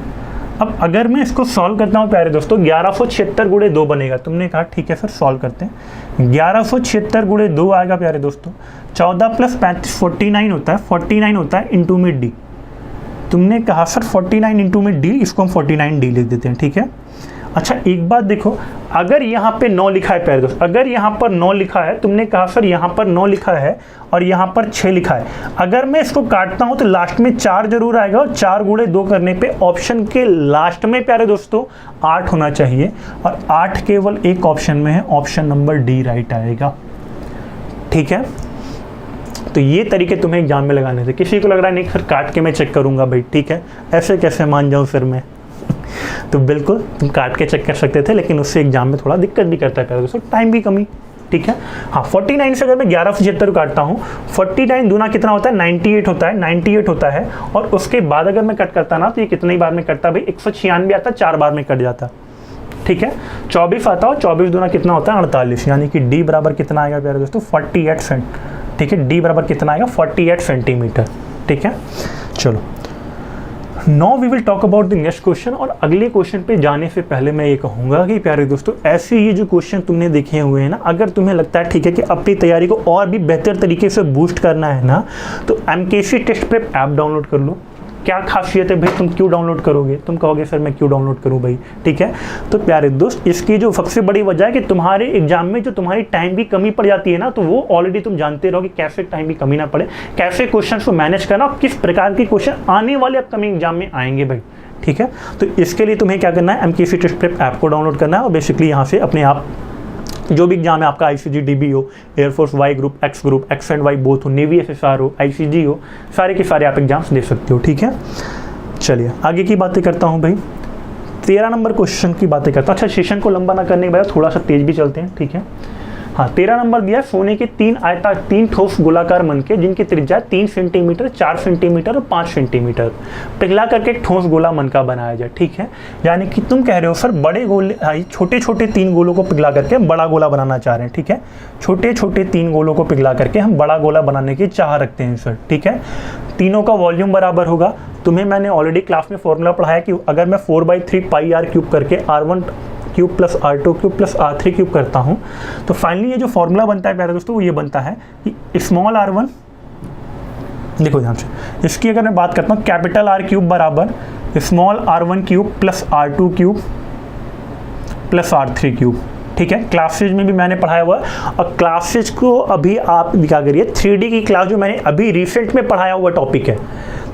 S1: अब अगर मैं इसको सॉल्व करता हूँ प्यारे दोस्तों, 1176 गुणे 2 बनेगा। तुमने कहा ठीक है सर सॉल्व करते हैं। 1176 गुणे 2 आएगा प्यारे दोस्तों, 14 + 35 49 होता है। 49 होता है इंटू में डी। तुमने कहा सर 49 इंटू में डी, इसको हम 49 डी लिख देते हैं। ठीक है, अच्छा एक बात देखो, अगर यहाँ पे 9 लिखा है प्यारे दोस्त, अगर यहाँ पर 9 लिखा है, तुमने कहा सर यहाँ पर 9 लिखा है और यहाँ पर 6 लिखा है, अगर मैं इसको काटता हूँ तो लास्ट में 4 जरूर आएगा और 4 गुणे 2 करने पे ऑप्शन के लास्ट में प्यारे दोस्तों 8 होना चाहिए और 8 केवल एक ऑप्शन में है, ऑप्शन नंबर डी राइट आएगा। ठीक है, तो ये तरीके तुम्हें एग्जाम में लगाने थे। किसी को लग रहा है नहीं फिर काट के मैं चेक करूंगा भाई, ठीक है, ऐसे कैसे मान जाऊं फिर मैं तो बिल्कुल तुम काट के चेक कर सकते थे, लेकिन उससे एग्जाम में थोड़ा दिक्कत भी करता है दोस्तों, टाइम भी कमी। ठीक है, हाँ 49 से अगर मैं 1175 काटता हूँ, 49 दूना कितना होता है 98 होता है, 98 होता है। और उसके बाद अगर मैं कट करता ना तो ये कितनी बार में कटता भाई, 196 आता, 4 बार में कट जाता। ठीक है, 24 आता हो, 24 दूना कितना होता है 48, यानी कि डी बराबर कितना आएगा प्यारे दोस्तों 48 सेंट। ठीक है, डी बराबर कितना आएगा 48 सेंटीमीटर। ठीक है, चलो now we will talk about the next question. और अगले क्वेश्चन पे जाने से पहले मैं ये कहूँगा कि प्यारे दोस्तों ऐसे ये जो क्वेश्चन तुमने देखे हुए हैं ना, अगर तुम्हें लगता है ठीक है कि अपनी तैयारी को और भी बेहतर तरीके से बूस्ट करना है ना, तो MKC test prep app download कर लो। क्या खासियत है भाई, तुम क्यों डाउनलोड करोगे? तुम कहोगे सर मैं क्यों डाउनलोड करूं भाई? ठीक है, तो प्यारे दोस्त इसकी जो सबसे बड़ी वजह है कि तुम्हारे एग्जाम में जो तुम्हारी टाइम की कमी पड़ जाती है ना, तो वो ऑलरेडी तुम जानते रहो कि कैसे टाइम की कमी ना पड़े, कैसे क्वेश्चन को मैनेज करना और किस प्रकार के क्वेश्चन आने वाले अपकमिंग एग्जाम में आएंगे भाई। ठीक है, तो इसके लिए तुम्हें क्या करना है, MKC टेस्ट प्रेप ऐप को डाउनलोड करना है और बेसिकली यहाँ से अपने आप जो भी एग्जाम है आपका, ICG DB हो, air force Y group, X and Y both हो, नेवी SSR हो, ICG हो, सारे के सारे आप एग्जाम्स दे सकते हो। ठीक है, चलिए आगे की बातें करता हूँ भाई। 13 नंबर क्वेश्चन की बातें करता हूँ। अच्छा, सेशन को लंबा ना करने के बाद थोड़ा सा तेज भी चलते हैं। ठीक है, हाँ 13 नंबर दिया है, सोने के 3 ठोस गोलाकार मनके जिनकी त्रिज्या 3 सेंटीमीटर, 4 सेंटीमीटर और 5 सेंटीमीटर, पिघला करके एक ठोस गोला मनका बनाया जाए। ठीक है, यानी कि तुम कह रहे हो सर बड़े गोले, छोटे छोटे 3 गोलों को पिघला करके हम बड़ा गोला बनाना चाह रहे हैं। ठीक है, छोटे छोटे 3 गोलों को पिघला करके हम बड़ा गोला बनाने की चाह रखते हैं सर। ठीक है, तीनों का वॉल्यूम बराबर होगा। तुम्हें मैंने ऑलरेडी क्लास में फॉर्मूला पढ़ाया कि अगर मैं 4/3 पाई r क्यूब करके r1 cube plus r2 cube plus r3 cube करता हूँ, तो फाइनली ये जो फॉर्मूला बनता है प्यारे दोस्तों वो ये बनता है कि स्मॉल r1, देखो ध्यान से, इसकी अगर मैं बात करता हूँ कैपिटल R क्यूब बराबर small r1 cube plus r2 cube plus r3 cube. ठीक है, क्लासेज में भी मैंने पढ़ाया हुआ है और क्लासेज को अभी आप क्या करिए, 3D की क्लास जो मैंने अभी रिसेंट में पढ़ाया हुआ टॉपिक है,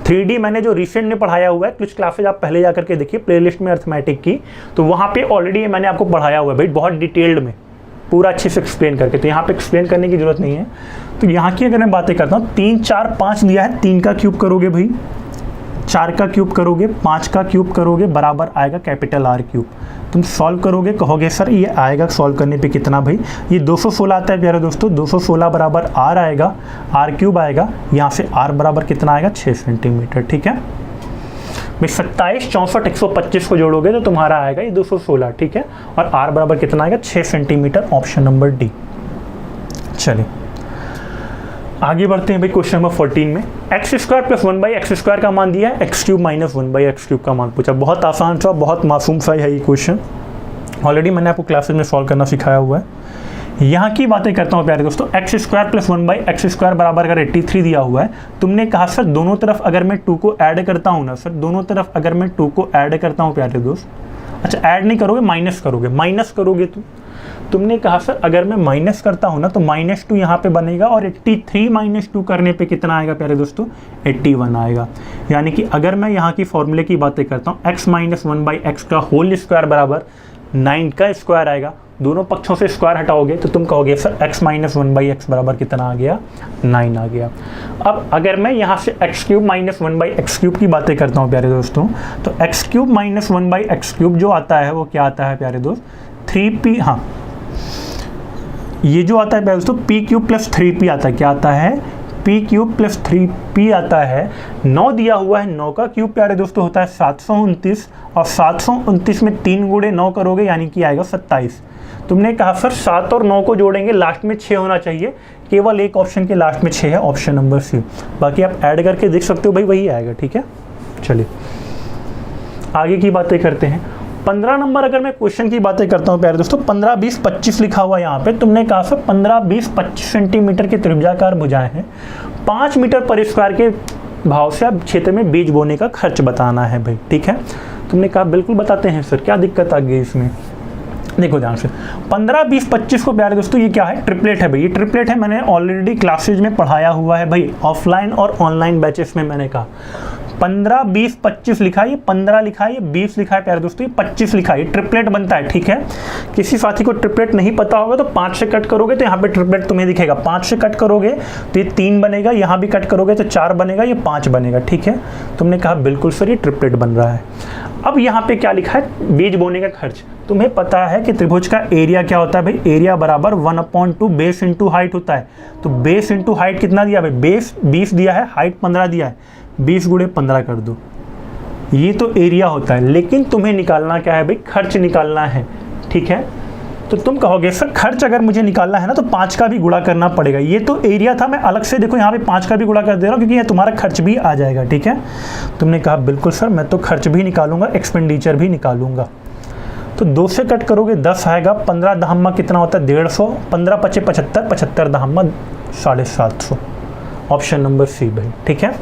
S1: 3D मैंने जो रिसेंट में पढ़ाया हुआ है, कुछ क्लासेज आप पहले जाकर के देखिए प्लेलिस्ट में अर्थमेटिक की, तो वहाँ पे ऑलरेडी मैंने आपको पढ़ाया हुआ है भाई, बहुत डिटेल्ड में पूरा अच्छे से एक्सप्लेन करके, तो यहाँ पे एक्सप्लेन करने की जरूरत नहीं है। तो यहाँ की अगर मैं बातें करता हूँ, 3 4 5 दिया है, 3 का क्यूब करोगे भाई, 4 का क्यूब करोगे, 5 का क्यूब करोगे, बराबर आएगा कैपिटल R क्यूब। तुम सॉल्व करोगे, कहोगे सर ये आएगा सॉल्व करने पे कितना भाई, ये 216 आता है प्यारे दोस्तों, 216 बराबर R आएगा, R क्यूब आएगा, यहाँ से R बराबर कितना आएगा 6 सेंटीमीटर। ठीक है भाई, 27 64 125 को जोड़ोगे तो तुम्हारा आएगा ये 216। ठीक है, और R बराबर कितना आएगा 6 सेंटीमीटर, ऑप्शन नंबर डी। चलिए आगे बढ़ते हैं भाई क्वेश्चन नंबर 14 में। x² + 1/x² का मान दिया है, x³ - 1/x³ का मान पूछा। बहुत आसान सा, बहुत मासूम सा है ये क्वेश्चन, ऑलरेडी मैंने आपको क्लासेस में सॉल्व करना सिखाया हुआ है। यहाँ की बातें करता हूँ प्यारे दोस्तों, x² + 1/x² बराबर अगर 83 दिया हुआ है, तुमने कहा सर दोनों तरफ अगर मैं 2 को ऐड करता हूँ ना, सर दोनों तरफ अगर मैं 2 को ऐड करता हूँ प्यारे दोस्त, अच्छा ऐड नहीं करोगे, माइनस करोगे। माइनस करोगे तुमने कहा सर अगर मैं माइनस करता हूँ ना तो -2 यहाँ पे बनेगा और 83 - 2 करने पे कितना आएगा प्यारे दोस्तों, 81 आएगा। यानी कि अगर मैं यहाँ की फॉर्मूले की बातें करता हूँ, x - 1/x का होल स्क्वायर बराबर 9 का स्क्वायर आएगा। दोनों पक्षों से स्क्वायर हटाओगे तो तुम कहोगे सर x - 1/x बराबर कितना आ गया, 9 आ गया। अब अगर मैं यहाँ से x³ - 1/x³ की बातें करता हूँ प्यारे दोस्तों, तो x³ - 1/x³ जो आता है वो क्या आता है प्यारे दोस्त, 3p। हाँ, ये जो आता है प्यारे दोस्तों p³ + 3p आता है। क्या आता है, p³ + 3p आता है। 9 दिया हुआ है, 9 का क्यूब प्यारे दोस्तों होता है 729 और 729 में 3 × 9 करोगे यानी कि आएगा 27। तुमने कहा सर 7 और 9 को जोड़ेंगे लास्ट में 6 होना चाहिए, केवल एक ऑप्शन के लास्ट में 6 है, ऑप्शन नंबर सी। बाकी आप ऐड करके देख सकते हो भाई वही आएगा। ठीक है, चलिए आगे की बातें करते हैं। 15 नंबर अगर मैं क्वेश्चन की बातें करता हूँ प्यारे दोस्तों, 15, 20, 25 लिखा हुआ यहाँ पे। तुमने कहा सर 15, 20, 25 सेंटीमीटर के त्रिभुजाकार भुजाएं हैं, 5 मीटर पर स्क्वायर के भाव से आप क्षेत्र में बीज बोने का खर्च बताना है भाई। ठीक है, तुमने कहा बिल्कुल बताते हैं सर, क्या दिक्कत आ गई इसमें। देखो ध्यान से, 15, 20, 25 को प्यारे दोस्तों ये क्या है, ट्रिपलेट है भाई। ये ट्रिपलेट है, मैंने ऑलरेडी क्लासेज में पढ़ाया हुआ है भाई, ऑफलाइन और ऑनलाइन बैचेस में। मैंने कहा 15, 20, 25 लिखा है, ये 15 लिखा है, ये 20 लिखा है प्यारे दोस्तों, ये 25 लिखा है, ये ट्रिपलेट बनता है। ठीक है, किसी साथी को ट्रिपलेट नहीं पता होगा तो 5 से कट करोगे तो यहाँ पे ट्रिपलेट तुम्हें दिखेगा। 5 से कट करोगे तो ये 3 बनेगा, यहाँ भी कट करोगे तो 4 बनेगा, ये 5 बनेगा। ठीक है, तुमने कहा बिल्कुल सर ये ट्रिपलेट बन रहा है। अब यहाँ पे क्या लिखा है, बीज बोने का खर्च। तुम्हें पता है कि त्रिभुज का एरिया क्या होता है भाई, एरिया बराबर 1/2 बेस इंटू हाइट होता है। तो बेस इंटू हाइट कितना दिया भाई, बेस 20 दिया है, हाइट 15 दिया है, 20 × 15 कर दो, ये तो एरिया होता है। लेकिन तुम्हें निकालना क्या है भाई, खर्च निकालना है। ठीक है, तो तुम कहोगे सर खर्च अगर मुझे निकालना है ना तो 5 का भी गुणा करना पड़ेगा। ये तो एरिया था, मैं अलग से देखो यहाँ पे 5 का भी गुणा कर दे रहा हूँ क्योंकि ये तुम्हारा खर्च भी आ जाएगा। ठीक है, तुमने कहा बिल्कुल सर मैं तो खर्च भी निकालूंगा, एक्सपेंडिचर भी निकालूंगा। तो 2 से कट करोगे 10 आएगा, 15 दहम्मा कितना होता है 150, 15 × 5 = 75, 75 दहम्मा 750, ऑप्शन नंबर सी भाई। ठीक है,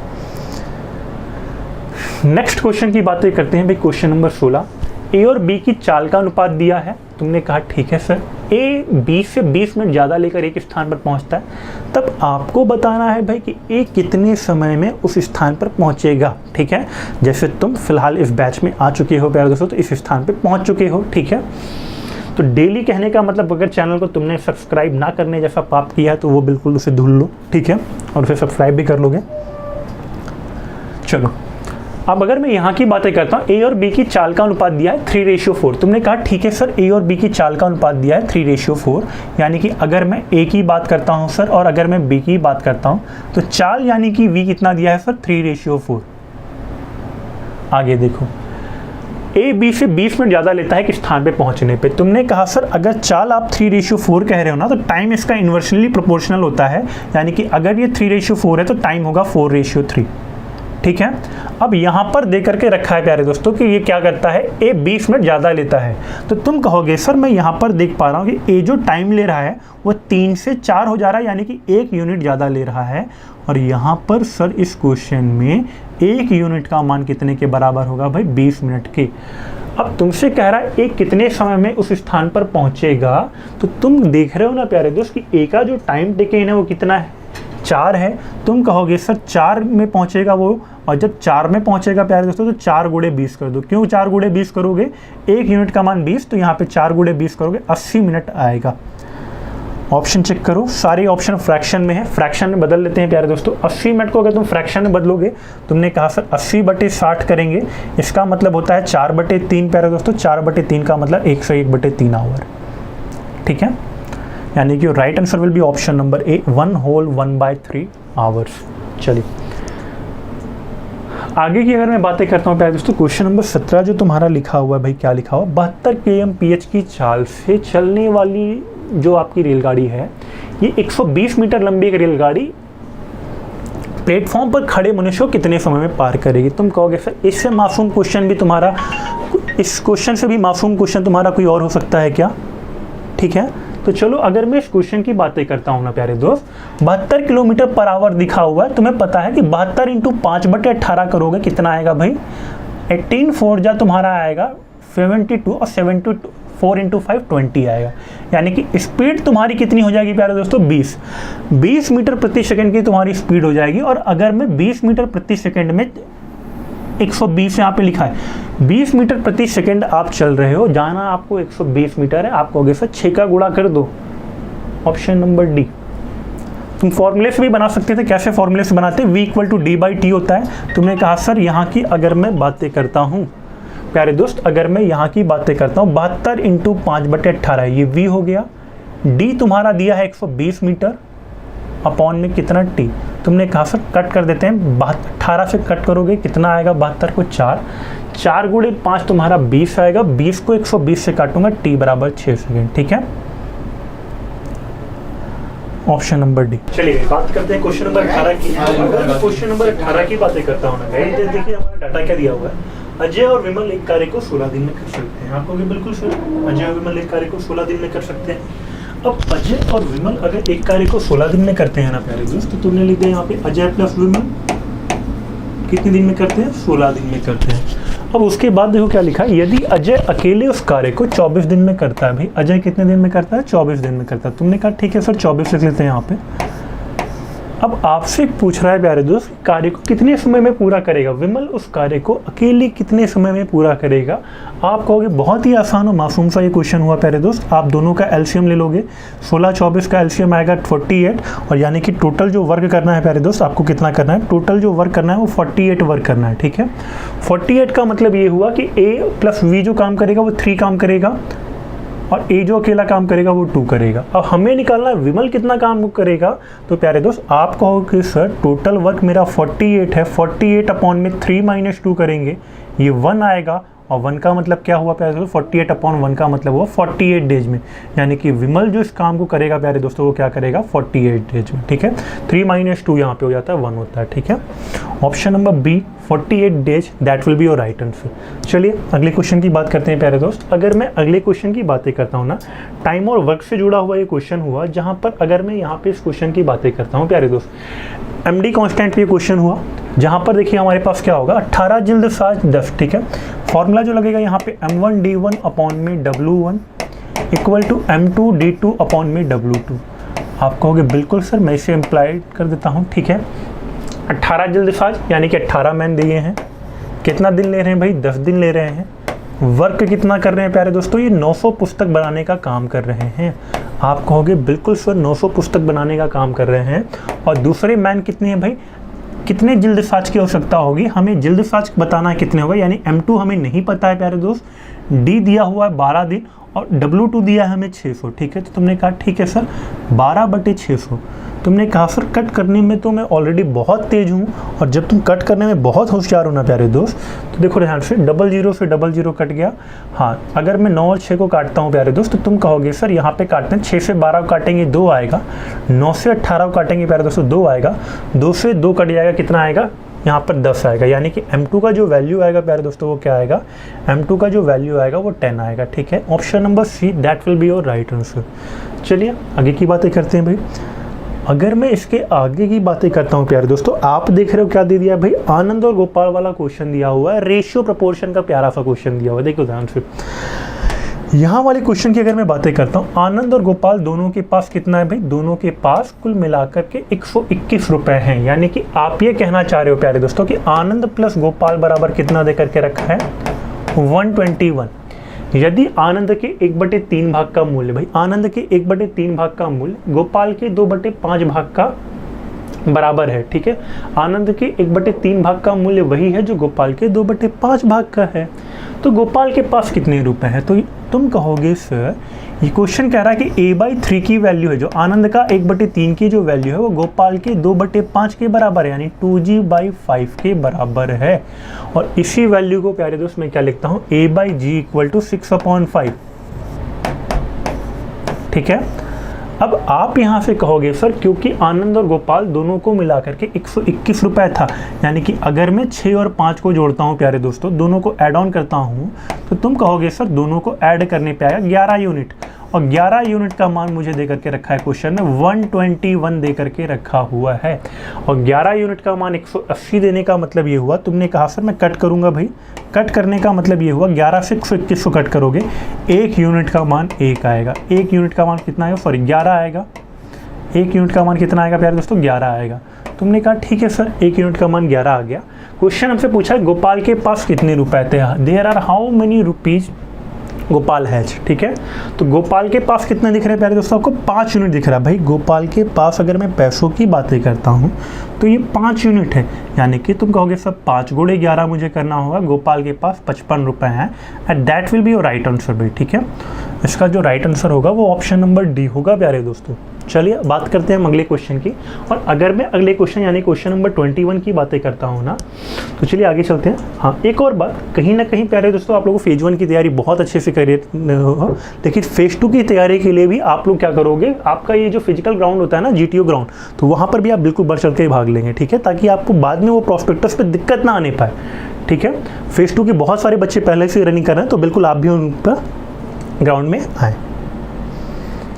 S1: नेक्स्ट क्वेश्चन की बातें करते हैं भाई। क्वेश्चन नंबर 16, ए और बी की चाल का अनुपात दिया है। तुमने कहा ठीक है सर, ए 20 से 20 मिनट ज़्यादा लेकर एक स्थान पर पहुंचता है, तब आपको बताना है भाई कि ए कितने समय में उस स्थान पर पहुंचेगा। ठीक है, जैसे तुम फिलहाल इस बैच में आ चुके हो प्यारे दोस्तों, तो इस स्थान पर पहुंच चुके हो। ठीक है, तो डेली कहने का मतलब अगर चैनल को तुमने सब्सक्राइब ना करने जैसा पाप किया है तो वो बिल्कुल उसे धुल लो। ठीक है, और फिर सब्सक्राइब भी कर लोगे। चलो अब अगर मैं यहाँ की बातें करता हूँ, ए और बी की चाल का अनुपात दिया है 3:4। तुमने कहा ठीक है सर, ए और बी की चाल का अनुपात दिया है 3:4, यानी कि अगर मैं ए की बात करता हूँ सर और अगर मैं बी की बात करता हूँ तो चाल यानी कि वी कितना दिया है सर 3:4। आगे देखो, ए बी से 20 मिनट ज़्यादा लेता है कि स्थान पे पहुँचने पे। तुमने कहा सर अगर चाल आप 3:4 कह रहे हो ना तो टाइम इसका इन्वर्सली प्रोपोर्शनल होता है, यानी कि अगर ये 3:4 है तो टाइम होगा 4:3। ठीक है, अब यहाँ पर दे करके रखा है प्यारे दोस्तों कि ये क्या करता है, ए 20 मिनट ज़्यादा लेता है। तो तुम कहोगे सर मैं यहाँ पर देख पा रहा हूँ कि ए जो टाइम ले रहा है वो 3 से 4 हो जा रहा है, यानी कि 1 यूनिट ज़्यादा ले रहा है। और यहाँ पर सर इस क्वेश्चन में 1 यूनिट का मान कितने के बराबर होगा भाई, 20 मिनट के। अब तुमसे कह रहा है ए कितने समय में उस स्थान पर पहुँचेगा, तो तुम देख रहे हो ना प्यारे दोस्त कि ए का जो टाइम टेकन है वो कितना है, 4 है। तुम कहोगे सर 4 में पहुंचेगा वो, और जब 4 में पहुंचेगा प्यारे दोस्तों तो 4 × 20 कर दो। क्यों 4 × 20 करोगे, 1 यूनिट का मान 20, तो यहाँ पे 4 × 20 करोगे 80 मिनट आएगा। ऑप्शन चेक करो, सारे ऑप्शन फ्रैक्शन में है, फ्रैक्शन में बदल लेते हैं प्यारे दोस्तों। 80 मिनट को अगर तुम फ्रैक्शन में बदलोगे, तुमने कहा सर 80/60 करेंगे, इसका मतलब होता है 4/3 प्यारे दोस्तों। 4/3 का मतलब 101/3 आवर। ठीक है, यानी कि right answer will be option number A, 1 whole 1/3 hours. चलिए आगे की अगर मैं बातें करता हूँ प्यारे दोस्तों, क्वेश्चन नंबर 17 जो तुम्हारा लिखा हुआ है भाई, क्या लिखा हुआ, 72 km/h की चाल से चलने वाली जो आपकी रेलगाड़ी है, ये 120 मीटर लंबी एक रेलगाड़ी प्लेटफॉर्म पर खड़े मनुष्य को कितने समय में पार करेगी। तुम कहोगे सर इससे मासूम क्वेश्चन भी तुम्हारा, इस क्वेश्चन से भी मासूम क्वेश्चन तुम्हारा कोई और हो सकता है क्या। ठीक है, तो चलो अगर मैं इस क्वेश्चन की बातें करता हूँ ना प्यारे दोस्त, 72 km/h दिखा हुआ है। तुम्हें पता है कि 72 × 5/18 करोगे कितना आएगा भाई, 18 4 जा तुम्हारा आएगा 72 और 74 इंटू 5 20 आएगा, यानी कि स्पीड तुम्हारी कितनी हो जाएगी प्यारे दोस्तों 20 मीटर प्रति सेकंड की तुम्हारी स्पीड हो जाएगी। और अगर मैं 20 मीटर प्रति सेकंड में 120 यहाँ पे लिखा है 20 मीटर प्रति सेकंड आप चल रहे हो, जाना आपको 120 मीटर है, आप कहोगे सर 6 का गुणा कर दो, ऑप्शन नंबर डी। तुम फॉर्मूले से भी बना सकते थे, कैसे फॉर्मूले से बनाते, v इक्वल टू d/t होता है। तुमने कहा सर यहाँ की अगर मैं बातें करता हूँ प्यारे दोस्त, अगर मैं यहाँ की बातें करता हूँ 72 इंटू 5/18 ये v हो गया, d तुम्हारा दिया है 120 मीटर अपॉन में कितना t। तुमने कहा सर कट कर देते हैं, 18 से कट करोगे कितना आएगा, 72 को 4 गुणे 5 तुम्हारा 20 आएगा, 20 को 120 से काटूंगा, t बराबर 6 सेकेंड। ठीक है, ऑप्शन नंबर डी। चलिए बात करते हैं क्वेश्चन नंबर 18 की। अगर क्वेश्चन नंबर 18 की बातें करता हूँ ना गाइस, देखिए हमारा डाटा क्या दिया हुआ है, अजय और विमल एक कार्य को 16 दिन में कर सकते हैं। आप कहोगे बिल्कुल सर, अजय और विमल एक कार्य को 16 दिन में कर सकते हैं। अब अजय और विमल अगर एक कार्य को 16 दिन में करते हैं ना प्यारे दोस्त, तो तुमने लिख दिया यहाँ पे अजय प्लस विमल कितने दिन में करते हैं, 16 दिन में करते हैं। अब उसके बाद देखो क्या लिखा है, यदि अजय अकेले उस कार्य को 24 दिन में करता है। भाई अजय कितने दिन में करता है, 24 दिन में करता है। तुमने कहा ठीक है सर 24 लिख लेते हैं यहाँ पे। अब आपसे पूछ रहा है प्यारे दोस्त, कार्य को कितने समय में पूरा करेगा, विमल उस कार्य को अकेले कितने समय में पूरा करेगा। आप कहोगे बहुत ही आसान और मासूम सा ये क्वेश्चन हुआ प्यारे दोस्त, आप दोनों का एलसीएम ले लोगे, 16-24 का एलसीएम आएगा 48, और यानी कि टोटल जो वर्क करना है प्यारे दोस्त, आपको कितना करना है, टोटल जो वर्क करना है वो 48 वर्क करना है। ठीक है, 48 का मतलब ये हुआ कि ए प्लस वी जो काम करेगा वो 3 काम करेगा, और ए जो अकेला काम करेगा वो 2 करेगा। अब हमें निकालना है विमल कितना काम करेगा। तो प्यारे दोस्त आप कहोगे सर टोटल वर्क मेरा 48 है, 48 अपॉन में 3 - 2 करेंगे, ये 1 आएगा, और 1 का मतलब क्या हुआ प्यारे दोस्तों, 48 अपॉन 1 का मतलब हुआ 48 डेज में, यानी कि विमल जो इस काम को करेगा प्यारे दोस्तों वो क्या करेगा 48 डेज में। ठीक है, 3 - 2 यहाँ पे हो जाता है 1 होता है। ठीक है, option number B 48 days, that will be your right answer. चलिए अगले क्वेश्चन की बात करते हैं प्यारे दोस्त। अगर मैं अगले क्वेश्चन की बातें करता हूँ ना, टाइम और वर्क से जुड़ा हुआ ये क्वेश्चन हुआ, जहाँ पर अगर मैं यहाँ पे इस क्वेश्चन की बातें करता हूँ प्यारे दोस्त, MD कांस्टेंट पे क्वेश्चन हुआ, जहाँ पर देखिए हमारे पास क्या होगा 18 जिल्द साज 10। ठीक है, फॉर्मूला जो लगेगा यहाँ पे m1d1 अपॉन में w1 equal to m2 d2 upon में w2। आप कहोगे बिल्कुल सर मैं इसे इम्प्लाइड कर देता हूँ। ठीक है, 18 जिल्द साज यानी कि 18 मैन दिए हैं, कितना दिन ले रहे हैं भाई 10 दिन ले रहे हैं, वर्क कितना कर रहे हैं प्यारे दोस्तों, ये 900 पुस्तक बनाने का काम कर रहे हैं। आप कहोगे बिल्कुल सर 900 पुस्तक बनाने का काम कर रहे हैं, और दूसरे मैन कितने हैं भाई, कितने जिल्द साज की आवश्यकता होगी, हमें जिल्द साज बताना है कितने होगा, यानी m2 हमें नहीं पता है प्यारे दोस्त, d दिया हुआ है 12 दिन और w2 दिया है हमें 600। ठीक है, तो तुमने कहा ठीक है सर 12/600। तुमने कहा सर कट करने में तो मैं ऑलरेडी बहुत तेज हूँ, और जब तुम कट करने में बहुत होशियार हो ना प्यारे दोस्त, तो देखो ध्यान से 00 से 00 कट गया। हाँ, अगर मैं 9 और 6 को काटता हूँ प्यारे दोस्त, तो तुम कहोगे सर यहाँ पे काटते हैं 6 से 12 को काटेंगे 2 आएगा, 9 से 18 को काटेंगे प्यारे दोस्तों 2 आएगा, 2 से 2 कट जाएगा कितना आएगा, यहाँ पर 10 आएगा, यानी कि m2 का जो वैल्यू आएगा प्यारे दोस्तों वो क्या आएगा, m2 का जो वैल्यू आएगा वो 10 आएगा। ठीक है, option number see that will be your right answer. चलिए आगे की बातें करते हैं भाई। अगर मैं इसके आगे की बातें करता हूँ प्यारे दोस्तों, आप देख रहे हो क्या दे दिया भाई, आनंद और गोपाल वाला क्वेश्चन दिया हुआ है, रेशियो प्रोपोर्शन का प्यारा सा क्वेश्चन दिया हुआ है। देखो ध्यान से यहाँ वाले क्वेश्चन की अगर मैं बातें करता हूँ, आनंद और गोपाल दोनों के पास कितना है भाई, दोनों के पास कुल मिलाकर के 121 रुपए हैं, यानी कि आप ये कहना चाह रहे हो प्यारे दोस्तों कि आनंद प्लस गोपाल बराबर कितना दे करके रखा है 121। यदि आनंद के 1/3 भाग का मूल्य, भाई आनंद के 1/3 भाग का मूल्य गोपाल के 2/5 भाग का बराबर है। ठीक है, आनंद के 1/3 भाग का मूल्य वही है जो गोपाल के 2/5 भाग का है, तो गोपाल के पास कितने रुपए हैं। तो तुम कहोगे सर ये क्वेश्चन कह रहा है कि a/3 की वैल्यू है, जो आनंद का 1/3 की जो वैल्यू है वो गोपाल के 2/5 के बराबर है, यानी 2g/5 के बराबर है। और इसी वैल्यू को प्यारे दोस्त मैं क्या लिखता हूँ, a/g = 6/5। ठीक है, अब आप यहाँ से कहोगे सर क्योंकि आनंद और गोपाल दोनों को मिलाकर के 121 रुपए था, यानी कि अगर मैं 6 और 5 को जोड़ता हूँ प्यारे दोस्तों, दोनों को ऐड ऑन करता हूँ, तो तुम कहोगे सर दोनों को ऐड करने पे आया 11 यूनिट, और 11 यूनिट का मान मुझे दे करके रखा है क्वेश्चन में 121 दे करके रखा हुआ है। और 11 यूनिट का मान 180 देने का मतलब ये हुआ, तुमने कहा सर मैं कट करूँगा भाई, कट करने का मतलब ये हुआ 11 से 121 को कट करोगे 1 यूनिट का मान 1 आएगा। 1 यूनिट का मान कितना आएगा, सॉरी 11 आएगा। 1 यूनिट का मान कितना आएगा प्यारे दोस्तों, 11 आएगा। तुमने कहा ठीक है सर 1 यूनिट का मान 11 आ गया। क्वेश्चन हमसे पूछा है गोपाल के पास कितने रुपए थे, there are how many rupees Gopal has, ठीक है। तो गोपाल के पास कितने दिख रहे हैं प्यारे दोस्तों, आपको 5 यूनिट दिख रहा है। भाई गोपाल के पास अगर मैं पैसों की बातें करता हूँ तो ये 5 यूनिट है, यानी कि तुम कहोगे सर 5 गुणे 11 मुझे करना होगा, गोपाल के पास 55 रुपए हैं, and that will be your right answer भाई, ठीक है। इसका जो राइट आंसर होगा वो ऑप्शन नंबर डी होगा प्यारे दोस्तों। चलिए बात करते हैं हम अगले क्वेश्चन की। और अगर मैं अगले क्वेश्चन यानी क्वेश्चन नंबर 21 की बातें करता हूँ ना, तो चलिए आगे चलते हैं। हाँ, एक और बात, कहीं ना कहीं प्यारे दोस्तों आप लोगों को फेज 1 की तैयारी बहुत अच्छे से करिए, लेकिन फेज 2 की तैयारी के लिए भी आप लोग क्या करोगे, आपका ये जो फिजिकल ग्राउंड होता है ना, GTO ग्राउंड, तो वहाँ पर भी आप बिल्कुल बढ़ चढ़ के भाग लेंगे, ठीक है, ताकि आपको बाद में वो प्रॉस्पेक्टस पे दिक्कत ना आने पाए, ठीक है। फेज 2 के बहुत सारे बच्चे पहले से रनिंग कर रहे हैं, तो बिल्कुल आप भी उन पर ग्राउंड में आए।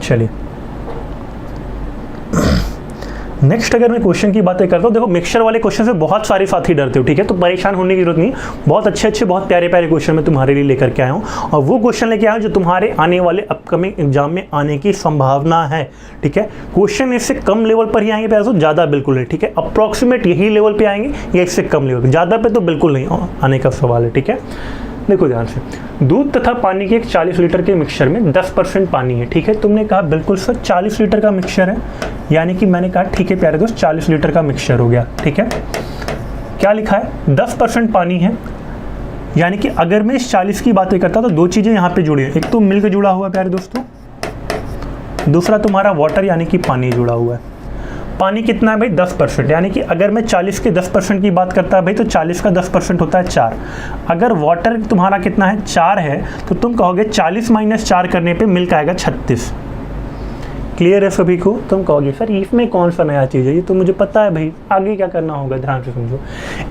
S1: चलिए नेक्स्ट अगर मैं क्वेश्चन की बातें करता हूँ, देखो मिक्सचर वाले क्वेश्चन से बहुत सारे साथी डरते हो, ठीक है, तो परेशान होने की जरूरत नहीं। बहुत अच्छे बहुत प्यारे क्वेश्चन मैं तुम्हारे लिए लेकर के आया हूँ, और वो क्वेश्चन लेके आया हूँ जो तुम्हारे आने वाले अपकमिंग एग्जाम में आने की संभावना है, ठीक है। क्वेश्चन इससे कम लेवल पर ही आएंगे प्यारे, ज़्यादा बिल्कुल नहीं, ठीक है। अप्रॉक्सीमेट यही लेवल पे आएंगे या इससे कम लेवल, ज़्यादा पे तो बिल्कुल नहीं आने का सवाल है, ठीक है। देखो ध्यान से, दूध तथा पानी के एक 40 लीटर के मिक्सचर में 10% पानी है, ठीक है। तुमने कहा बिल्कुल सर 40 लीटर का मिक्सचर है, यानी कि मैंने कहा ठीक है प्यारे दोस्त 40 लीटर का मिक्सचर हो गया, ठीक है। क्या लिखा है, 10% पानी है, यानी कि अगर मैं इस 40 की बातें करता तो दो चीज़ें यहाँ पे जुड़ी है, एक तो मिल्क जुड़ा हुआ है प्यारे दोस्तों, दूसरा तुम्हारा वाटर यानी कि पानी जुड़ा हुआ है। पानी कितना है भाई, 10%, यानी कि अगर मैं 40 के 10% की बात करता है भाई, तो 40 का 10% होता है 4। अगर वाटर तुम्हारा कितना है, 4 है, तो तुम कहोगे 40 - 4 करने पे मिल्क आएगा 36। क्लियर है सभी को। तुम कहोगे सर इसमें कौन सा नया चीज़ है, ये तो मुझे पता है भाई, आगे क्या करना होगा, ध्यान से समझो।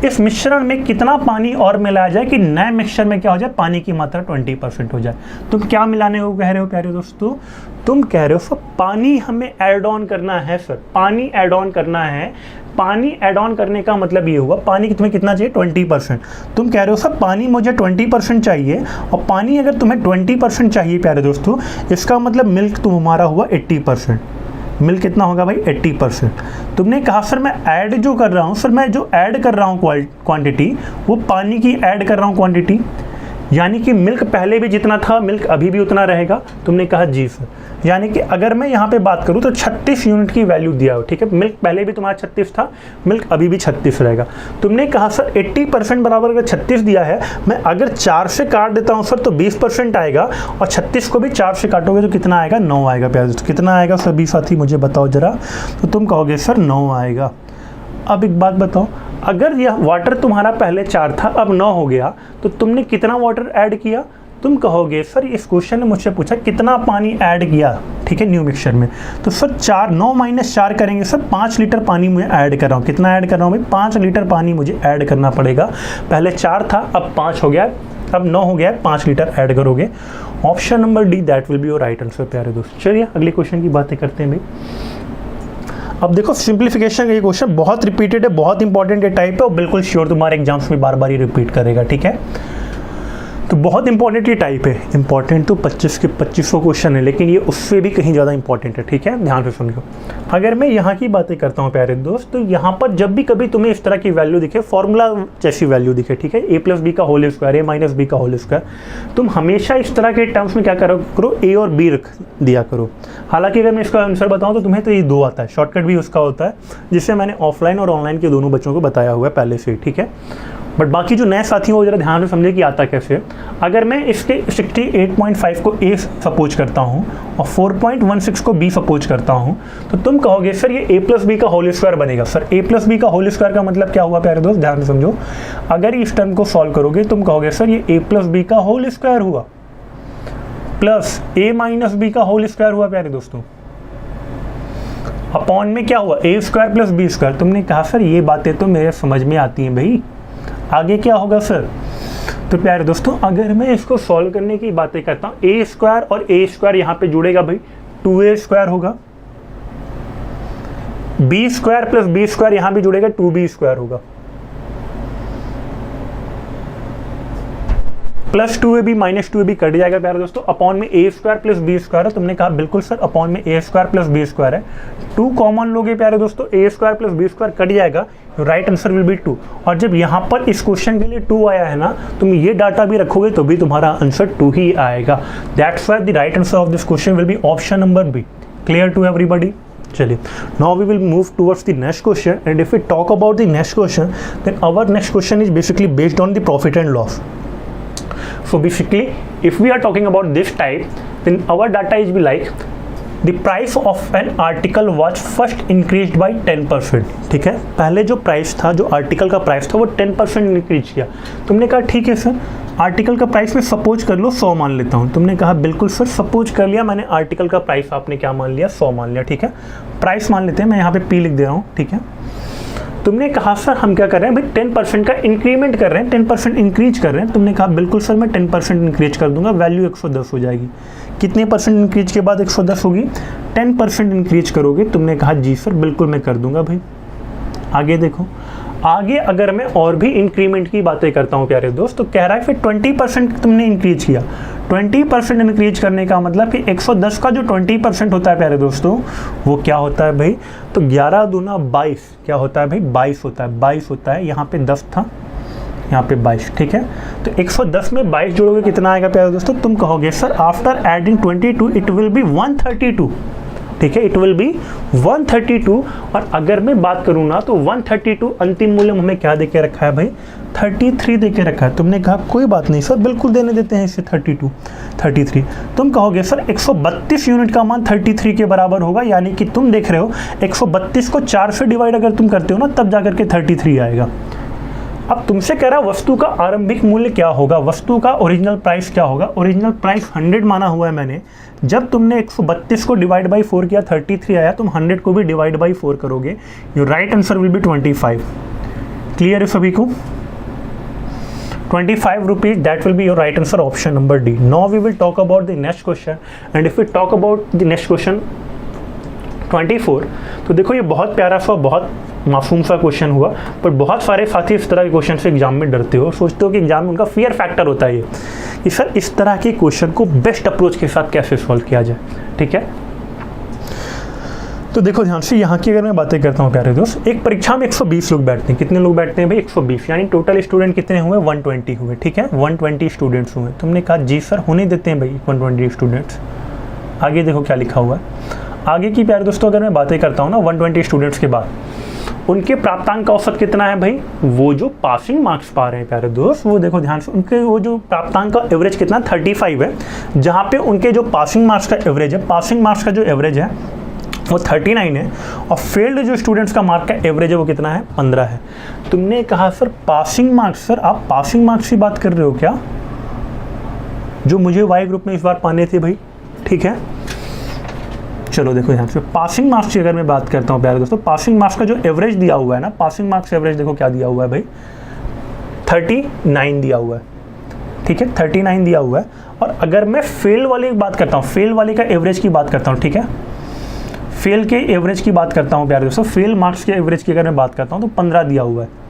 S1: इस मिश्रण में कितना पानी और मिलाया जाए कि नए मिक्सचर में क्या हो जाए, पानी की मात्रा 20% हो जाए। तुम क्या मिलाने को कह रहे हो प्यारे दोस्तों, तुम कह रहे हो सर पानी हमें ऐड ऑन करना है, सर पानी ऐड ऑन करना है। पानी ऐड ऑन करने का मतलब ये हुआ, पानी तुम्हें कितना चाहिए, 20%। तुम कह रहे हो सर पानी मुझे 20% चाहिए, और पानी अगर तुम्हें 20% चाहिए प्यारे दोस्तों, इसका मतलब मिल्क तुम्हारा हुआ 80%। मिल्क कितना होगा भाई, 80%। तुमने कहा सर मैं ऐड जो कर रहा हूँ, सर मैं जो ऐड कर रहा हूँ क्वांटिटी, वो पानी की ऐड कर रहा हूँ क्वांटिटी, यानी कि मिल्क पहले भी जितना था मिल्क अभी भी उतना रहेगा। तुमने कहा जी सर, यानी कि अगर मैं यहाँ पे बात करूँ तो 36 यूनिट की वैल्यू दिया हो, ठीक है। मिल्क पहले भी तुम्हारा 36 था, मिल्क अभी भी 36 रहेगा। तुमने कहा सर 80% बराबर अगर 36 दिया है, मैं अगर 4 से काट देता हूँ सर तो 20% आएगा, और 36 को भी 4 से काटोगे तो कितना आएगा, 9 आएगा प्यारे दोस्तों। कितना आएगा सभी साथी मुझे बताओ जरा, तो तुम कहोगे सर 9 आएगा। अब एक बात बताओ, अगर यह वाटर तुम्हारा पहले 4 था अब 9 हो गया, तो तुमने कितना वाटर ऐड किया। तुम कहोगे सर इस क्वेश्चन ने मुझसे पूछा कितना पानी ऐड किया, ठीक है, न्यू मिक्सचर में, तो सर 9 - 4 करेंगे सर, 5 लीटर पानी मैं ऐड कर रहा हूँ। कितना ऐड कर रहा हूँ भाई, 5 लीटर पानी मुझे ऐड करना पड़ेगा। पहले 4 था अब 5 हो गया, अब 9 हो गया, 5 लीटर ऐड करोगे। Option number D that will be your right answer प्यारे दोस्त। चलिए अगले क्वेश्चन की बातें करते हैं भाई। अब देखो सिंप्लीफिकेशन का ये क्वेश्चन बहुत रिपीटेड है, बहुत इंपॉर्टेंट ये टाइप है, और बिल्कुल श्योर तुम्हारे एग्जाम्स में बार बार ही रिपीट करेगा, ठीक है। तो बहुत इंपॉर्टेंट ये टाइप है, इंपॉर्टेंट तो 25 के 2500 क्वेश्चन है, लेकिन ये उससे भी कहीं ज़्यादा इंपॉर्टेंट है, ठीक है, ध्यान से समझो। अगर मैं यहाँ की बातें करता हूँ प्यारे दोस्त, तो यहाँ पर जब भी कभी तुम्हें इस तरह की वैल्यू दिखे, फॉर्मूला जैसी वैल्यू दिखे, ठीक है, a+b का होल स्क्वायर, a - b का होल स्क्वायर, तुम हमेशा इस तरह के टर्म्स में क्या करो, a और b रख दिया करो। हालांकि अगर मैं इसका आंसर बताऊँ तो तुम्हें तो ये 2 आता है, शॉर्टकट भी उसका होता है, जिससे मैंने ऑफलाइन और ऑनलाइन के दोनों बच्चों को बताया हुआ है पहले से, ठीक है। बट बाकी जो नए साथी हो जरा ध्यान से समझे कि आता कैसे। अगर मैं इसके 68.5 को a सपोज करता हूँ और 4.16 को b सपोज करता हूँ, तो तुम कहोगे सर ये a+b का होल स्क्वायर बनेगा। सर a+b का होल स्क्वायर का मतलब क्या हुआ प्यारे दोस्त, ध्यान से समझो। अगर इस टर्म को सॉल्व करोगे तुम कहोगे सर ये a+b का होल स्क्वायर हुआ प्लस a - b का होल स्क्वायर हुआ प्यारे दोस्तों, अपॉन में क्या हुआ, a² + b²। तुमने कहा सर ये बातें तो मेरे समझ में आती हैं भाई, आगे क्या होगा सर, तो प्यारे दोस्तों अगर मैं इसको सॉल्व करने की बातें करता हूँ, ए स्क्वायर और ए स्क्वायर यहाँ पे जुड़ेगा भाई 2a स्क्वायर होगा, B square plus B square यहाँ भी जुड़ेगा 2b स्क्वायर होगा, plus 2ab minus 2ab cut जाएगा प्यारे दोस्तों, अपॉन में a square plus B square है। तुमने कहा बिल्कुल सर अपॉन में a square plus B square है, 2 कॉमन लोगे प्यारे दोस्तों, a square plus B square cut जाएगा, राइट आंसर विल बी 2। और जब यहाँ पर इस क्वेश्चन के लिए 2 आया है ना, तुम ये डाटा भी रखोगे तो भी तुम्हारा आंसर 2 ही आएगा। That's why the right answer of this question will be option number B. Clear to everybody? चलिए, now we will move towards the next question, and if we talk about the next question, then our next question is basically based on the profit and loss. So basically, if we are talking about this type, then our data is be like the price of an article was first increased by 10%. ठीक है, पहले जो price था, जो article का price था वो 10% increase किया. तुमने कहा ठीक है सर, आर्टिकल का प्राइस में सपोज कर लो 100 मान लेता हूँ. तुमने कहा बिल्कुल सर, सपोज कर लिया मैंने, आर्टिकल का प्राइस आपने क्या मान लिया, 100 मान लिया. ठीक है, प्राइस मान लेते हैं, मैं यहाँ पे P लिख दे रहा हूँ. ठीक है, तुमने कहा सर हम क्या कर रहे हैं भाई, 10% का इंक्रीमेंट कर रहे हैं, 10% इंक्रीज कर रहे हैं. तुमने कहा बिल्कुल सर मैं 10% इंक्रीज कर दूंगा, वैल्यू 110 हो जाएगी. कितने परसेंट इंक्रीज के बाद 110 होगी? 10% इंक्रीज करोगे. तुमने कहा जी सर बिल्कुल मैं कर दूंगा भाई. आगे देखो, आगे अगर मैं और भी इंक्रीमेंट की बातें करता हूँ प्यारे दोस्त, तो कह रहा है फिर 20% तुमने इंक्रीज किया. 20% इंक्रीज करने का मतलब कि 110 का जो 20% होता है प्यारे दोस्तों, वो क्या होता है भाई, तो 11 दूना 22 क्या होता है भाई, 22 होता है. 22 होता है, यहाँ पे 10 था, यहाँ पे 22. ठीक है, तो 110 में 22 जोड़ोगे कितना आएगा प्यारे दोस्तों? तुम कहोगे sir after adding 22 it will be 132. ठीक है, इट विल बी 132. और अगर मैं बात करूँ ना, तो 132 अंतिम मूल्य हमें क्या देके रखा है भाई, 33 देके रखा है. तुमने कहा कोई बात नहीं सर, बिल्कुल देने देते हैं इसे 33. तुम कहोगे सर 132 यूनिट का मान 33 के बराबर होगा, यानी कि तुम देख रहे हो 132 को 4 से डिवाइड अगर तुम करते हो ना, तब जाकर के 33 आएगा. अब तुमसे कह रहा वस्तु का आरंभिक मूल्य क्या होगा, वस्तु का ओरिजिनल प्राइस क्या होगा. ओरिजिनल प्राइस 100 माना हुआ है मैंने. जब तुमने 132 को डिवाइड बाई 4 किया, 33 आया, तुम 100 को भी डिवाइड बाई 4 करोगे, your right answer will be 25. Clear है सभी को? 25 rupees, that will be your right answer, option number D. Now we will talk about the next question, and if we talk about the next question 24, तो देखो ये बहुत प्यारा सा, बहुत मासूम सा क्वेश्चन हुआ, पर बहुत सारे साथी इस तरह के क्वेश्चन से एग्जाम में डरते हो, सोचते हो कि एग्जाम में उनका फियर फैक्टर होता है ये, कि सर इस तरह के क्वेश्चन को बेस्ट अप्रोच के साथ कैसे सॉल्व किया जाए. ठीक है, तो देखो ध्यान से, यहाँ की अगर मैं बातें करता हूँ प्यारे दोस्त, एक परीक्षा में 120 लोग बैठते हैं. कितने लोग बैठते हैं भाई? 120, यानी टोटल स्टूडेंट कितने हुए? 120 हुए. ठीक है, 120 स्टूडेंट्स हुए. तुमने कहा जी सर होने देते हैं भाई 120 स्टूडेंट्स. आगे देखो क्या लिखा हुआ है. आगे की प्यारे दोस्तों अगर मैं बातें करता हूँ ना, 120 स्टूडेंट्स के बाद उनके प्राप्तांक का औसत कितना है भाई, वो जो पासिंग मार्क्स पा रहे हैं प्यारे दोस्त, वो देखो ध्यान से, उनके वो जो प्राप्तांक का एवरेज कितना 35 है, जहाँ पे उनके जो पासिंग मार्क्स का एवरेज है, पासिंग मार्क्स का जो एवरेज है वो 39 है, और फेल्ड जो स्टूडेंट्स का मार्क का एवरेज है वो कितना है, 15 है. तुमने कहा सर पासिंग मार्क्स, सर आप पासिंग मार्क्स की बात कर रहे हो क्या, जो मुझे वाई ग्रुप में इस बार पाने थे भाई. ठीक है, चलो देखो यहाँ से पासिंग मार्क्स की अगर मैं बात करता हूँ प्यारे दोस्तों, पासिंग मार्क्स का जो एवरेज दिया हुआ है ना, पासिंग मार्क्स एवरेज देखो क्या दिया हुआ है भाई, 39 दिया हुआ है. ठीक है, 39 दिया हुआ है. और अगर मैं फेल वाली बात करता हूँ, फेल वाले का एवरेज की बात करता हूँ, ठीक है, फेल के एवरेज की बात करता हूँ प्यारे दोस्तों, फेल मार्क्स के एवरेज की अगर मैं बात करता हूँ तो 15 दिया हुआ है.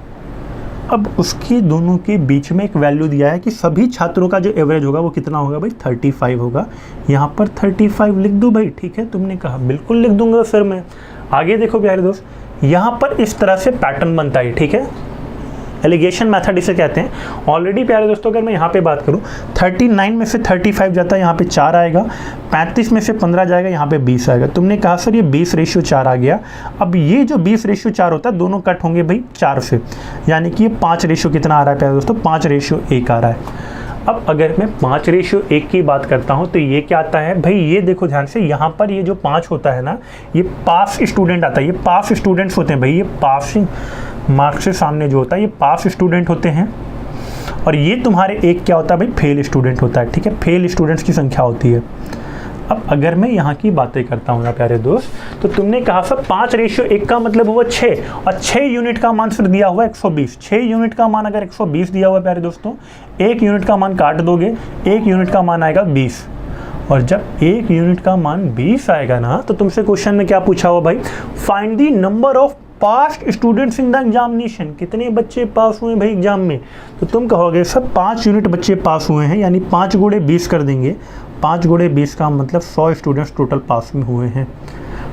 S1: अब उसकी दोनों के बीच में एक वैल्यू दिया है कि सभी छात्रों का जो एवरेज होगा वो कितना होगा भाई, 35 होगा. यहाँ पर 35 लिख दूँ भाई. ठीक है, तुमने कहा बिल्कुल लिख दूंगा सर मैं. आगे देखो प्यारे दोस्त, यहाँ पर इस तरह से पैटर्न बनता है. ठीक है, एलिगेशन मेथड इसे कहते हैं. ऑलरेडी प्यारे दोस्तों अगर मैं यहाँ पे बात करूँ, 39 में से 35 जाता है, यहाँ पे 4 आएगा, 35 में से 15 जाएगा, यहाँ पे 20 आएगा. तुमने कहा सर ये 20:4 आ गया. अब ये जो 20:4 होता है, दोनों कट होंगे भाई 4 से, यानी कि ये 5 कितना आ रहा है प्यारे दोस्तों, 5:1 आ रहा है. अब अगर मैं 5:1 की बात करता हूँ तो ये क्या आता है भाई, ये देखो ध्यान से, यहाँ पर ये जो 5 होता है ना, ये पास स्टूडेंट आता है, ये पास स्टूडेंट्स होते हैं भाई, ये पासिंग मार्क्स से सामने जो होता है ये पास स्टूडेंट होते हैं. और ये तुम्हारे एक क्या होता है भाई, फेल स्टूडेंट होता है. ठीक है, फेल स्टूडेंट्स की संख्या होती है. अब अगर मैं यहाँ की बातें करता हूँ ना प्यारे दोस्त, तो तुमने कहा सर 5:1 का मतलब हुआ 6, और 6 यूनिट का मान फिर दिया हुआ 120। 6 यूनिट का मान अगर 120 दिया हुआ प्यारे दोस्तों, 1 यूनिट का मान काट दोगे, 1 यूनिट का मान आएगा 20। और जब 1 यूनिट का मान 20 आएगा ना, तो तुमसे क्वेश्चन में क्या पूछा हुआ भाई, find the number of past students in the examination. कितने बच्चे पास हुए भाई एग्जाम में? तो तुम कहोगे सर 5 यूनिट बच्चे पास हुए हैं, यानी 5 गुणे 20 कर देंगे। 5 गुणे 20 का मतलब 100 स्टूडेंट्स टोटल पास में हुए हैं।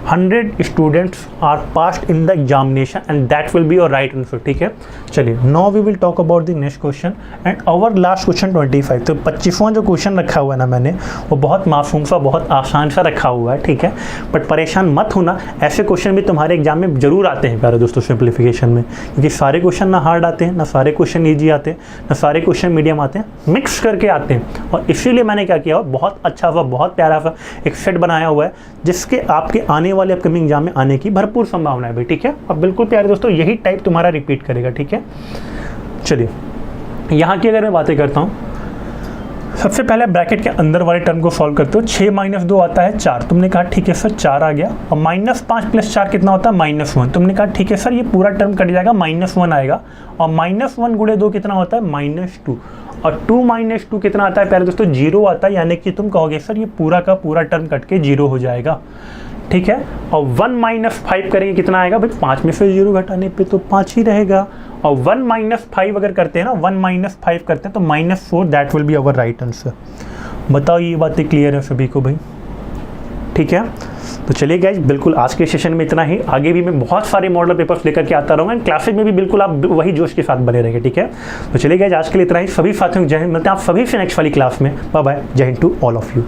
S1: 100 students are passed in the examination and that will be your right answer. ठीक है, चलिए now we will talk about the next question and our last question 25। तो 25वां जो क्वेश्चन रखा हुआ है ना मैंने, वो बहुत मासूम सा, बहुत आसान सा रखा हुआ है। ठीक है, बट परेशान मत होना, ऐसे क्वेश्चन भी तुम्हारे एग्जाम में जरूर आते हैं प्यारे दोस्तों सिंप्लीफिकेशन में, क्योंकि सारे क्वेश्चन ना हार्ड आते हैं, ना सारे क्वेश्चन ईजी आते हैं, ना सारे क्वेश्चन मीडियम आते हैं, मिक्स करके आते हैं। और इसीलिए मैंने क्या किया, बहुत अच्छा सा, बहुत प्यारा सा एक सेट बनाया हुआ है, जिसके आपके आने वाले अपकमिंग एग्जाम में आने की भरपूर संभावना है भाई। ठीक है, अब बिल्कुल प्यारे दोस्तों यही टाइप तुम्हारा रिपीट करेगा। ठीक है, चलिए यहाँ की अगर मैं बातें करता हूँ, सबसे पहले ब्रैकेट के अंदर वाले टर्म को सॉल्व करते हो। 6 - 2 आता है 4। तुमने कहा ठीक है सर 4 आ गया। और -5 + 4 कितना होता है? -1। तुमने कहा ठीक है सर ये पूरा टर्म कट जाएगा, -1 आएगा। और -1 × 2 कितना होता है? -2। और 2 - 2 कितना आता है प्यारे दोस्तों? 0 आता है, यानी कि तुम कहोगे सर ये पूरा का पूरा टर्म कट के 0 हो जाएगा। ठीक है, और 1 - 5 करेंगे कितना आएगा भाई? 5 में से 0 घटाने पे तो 5 ही रहेगा। और 1 - 5 अगर करते हैं ना, 1 - 5 करते हैं तो -4, that will be our right answer. बताओ ये बातें क्लियर है सभी को भाई? ठीक है, तो चलिए गाइज, बिल्कुल आज के सेशन में इतना ही। आगे भी मैं बहुत सारे मॉडल पेपर्स लेकर के आता रहूँगा एंड क्लासेज में भी बिल्कुल आप वही जोश के साथ बने रहेंगे। ठीक है, तो चलिए गाइज आज के लिए इतना ही। सभी साथियों को जय हिंद, मिलते हैं आप सभी से नेक्स्ट वाली क्लास में। बाय बाय, जय हिंद टू ऑल ऑफ यू।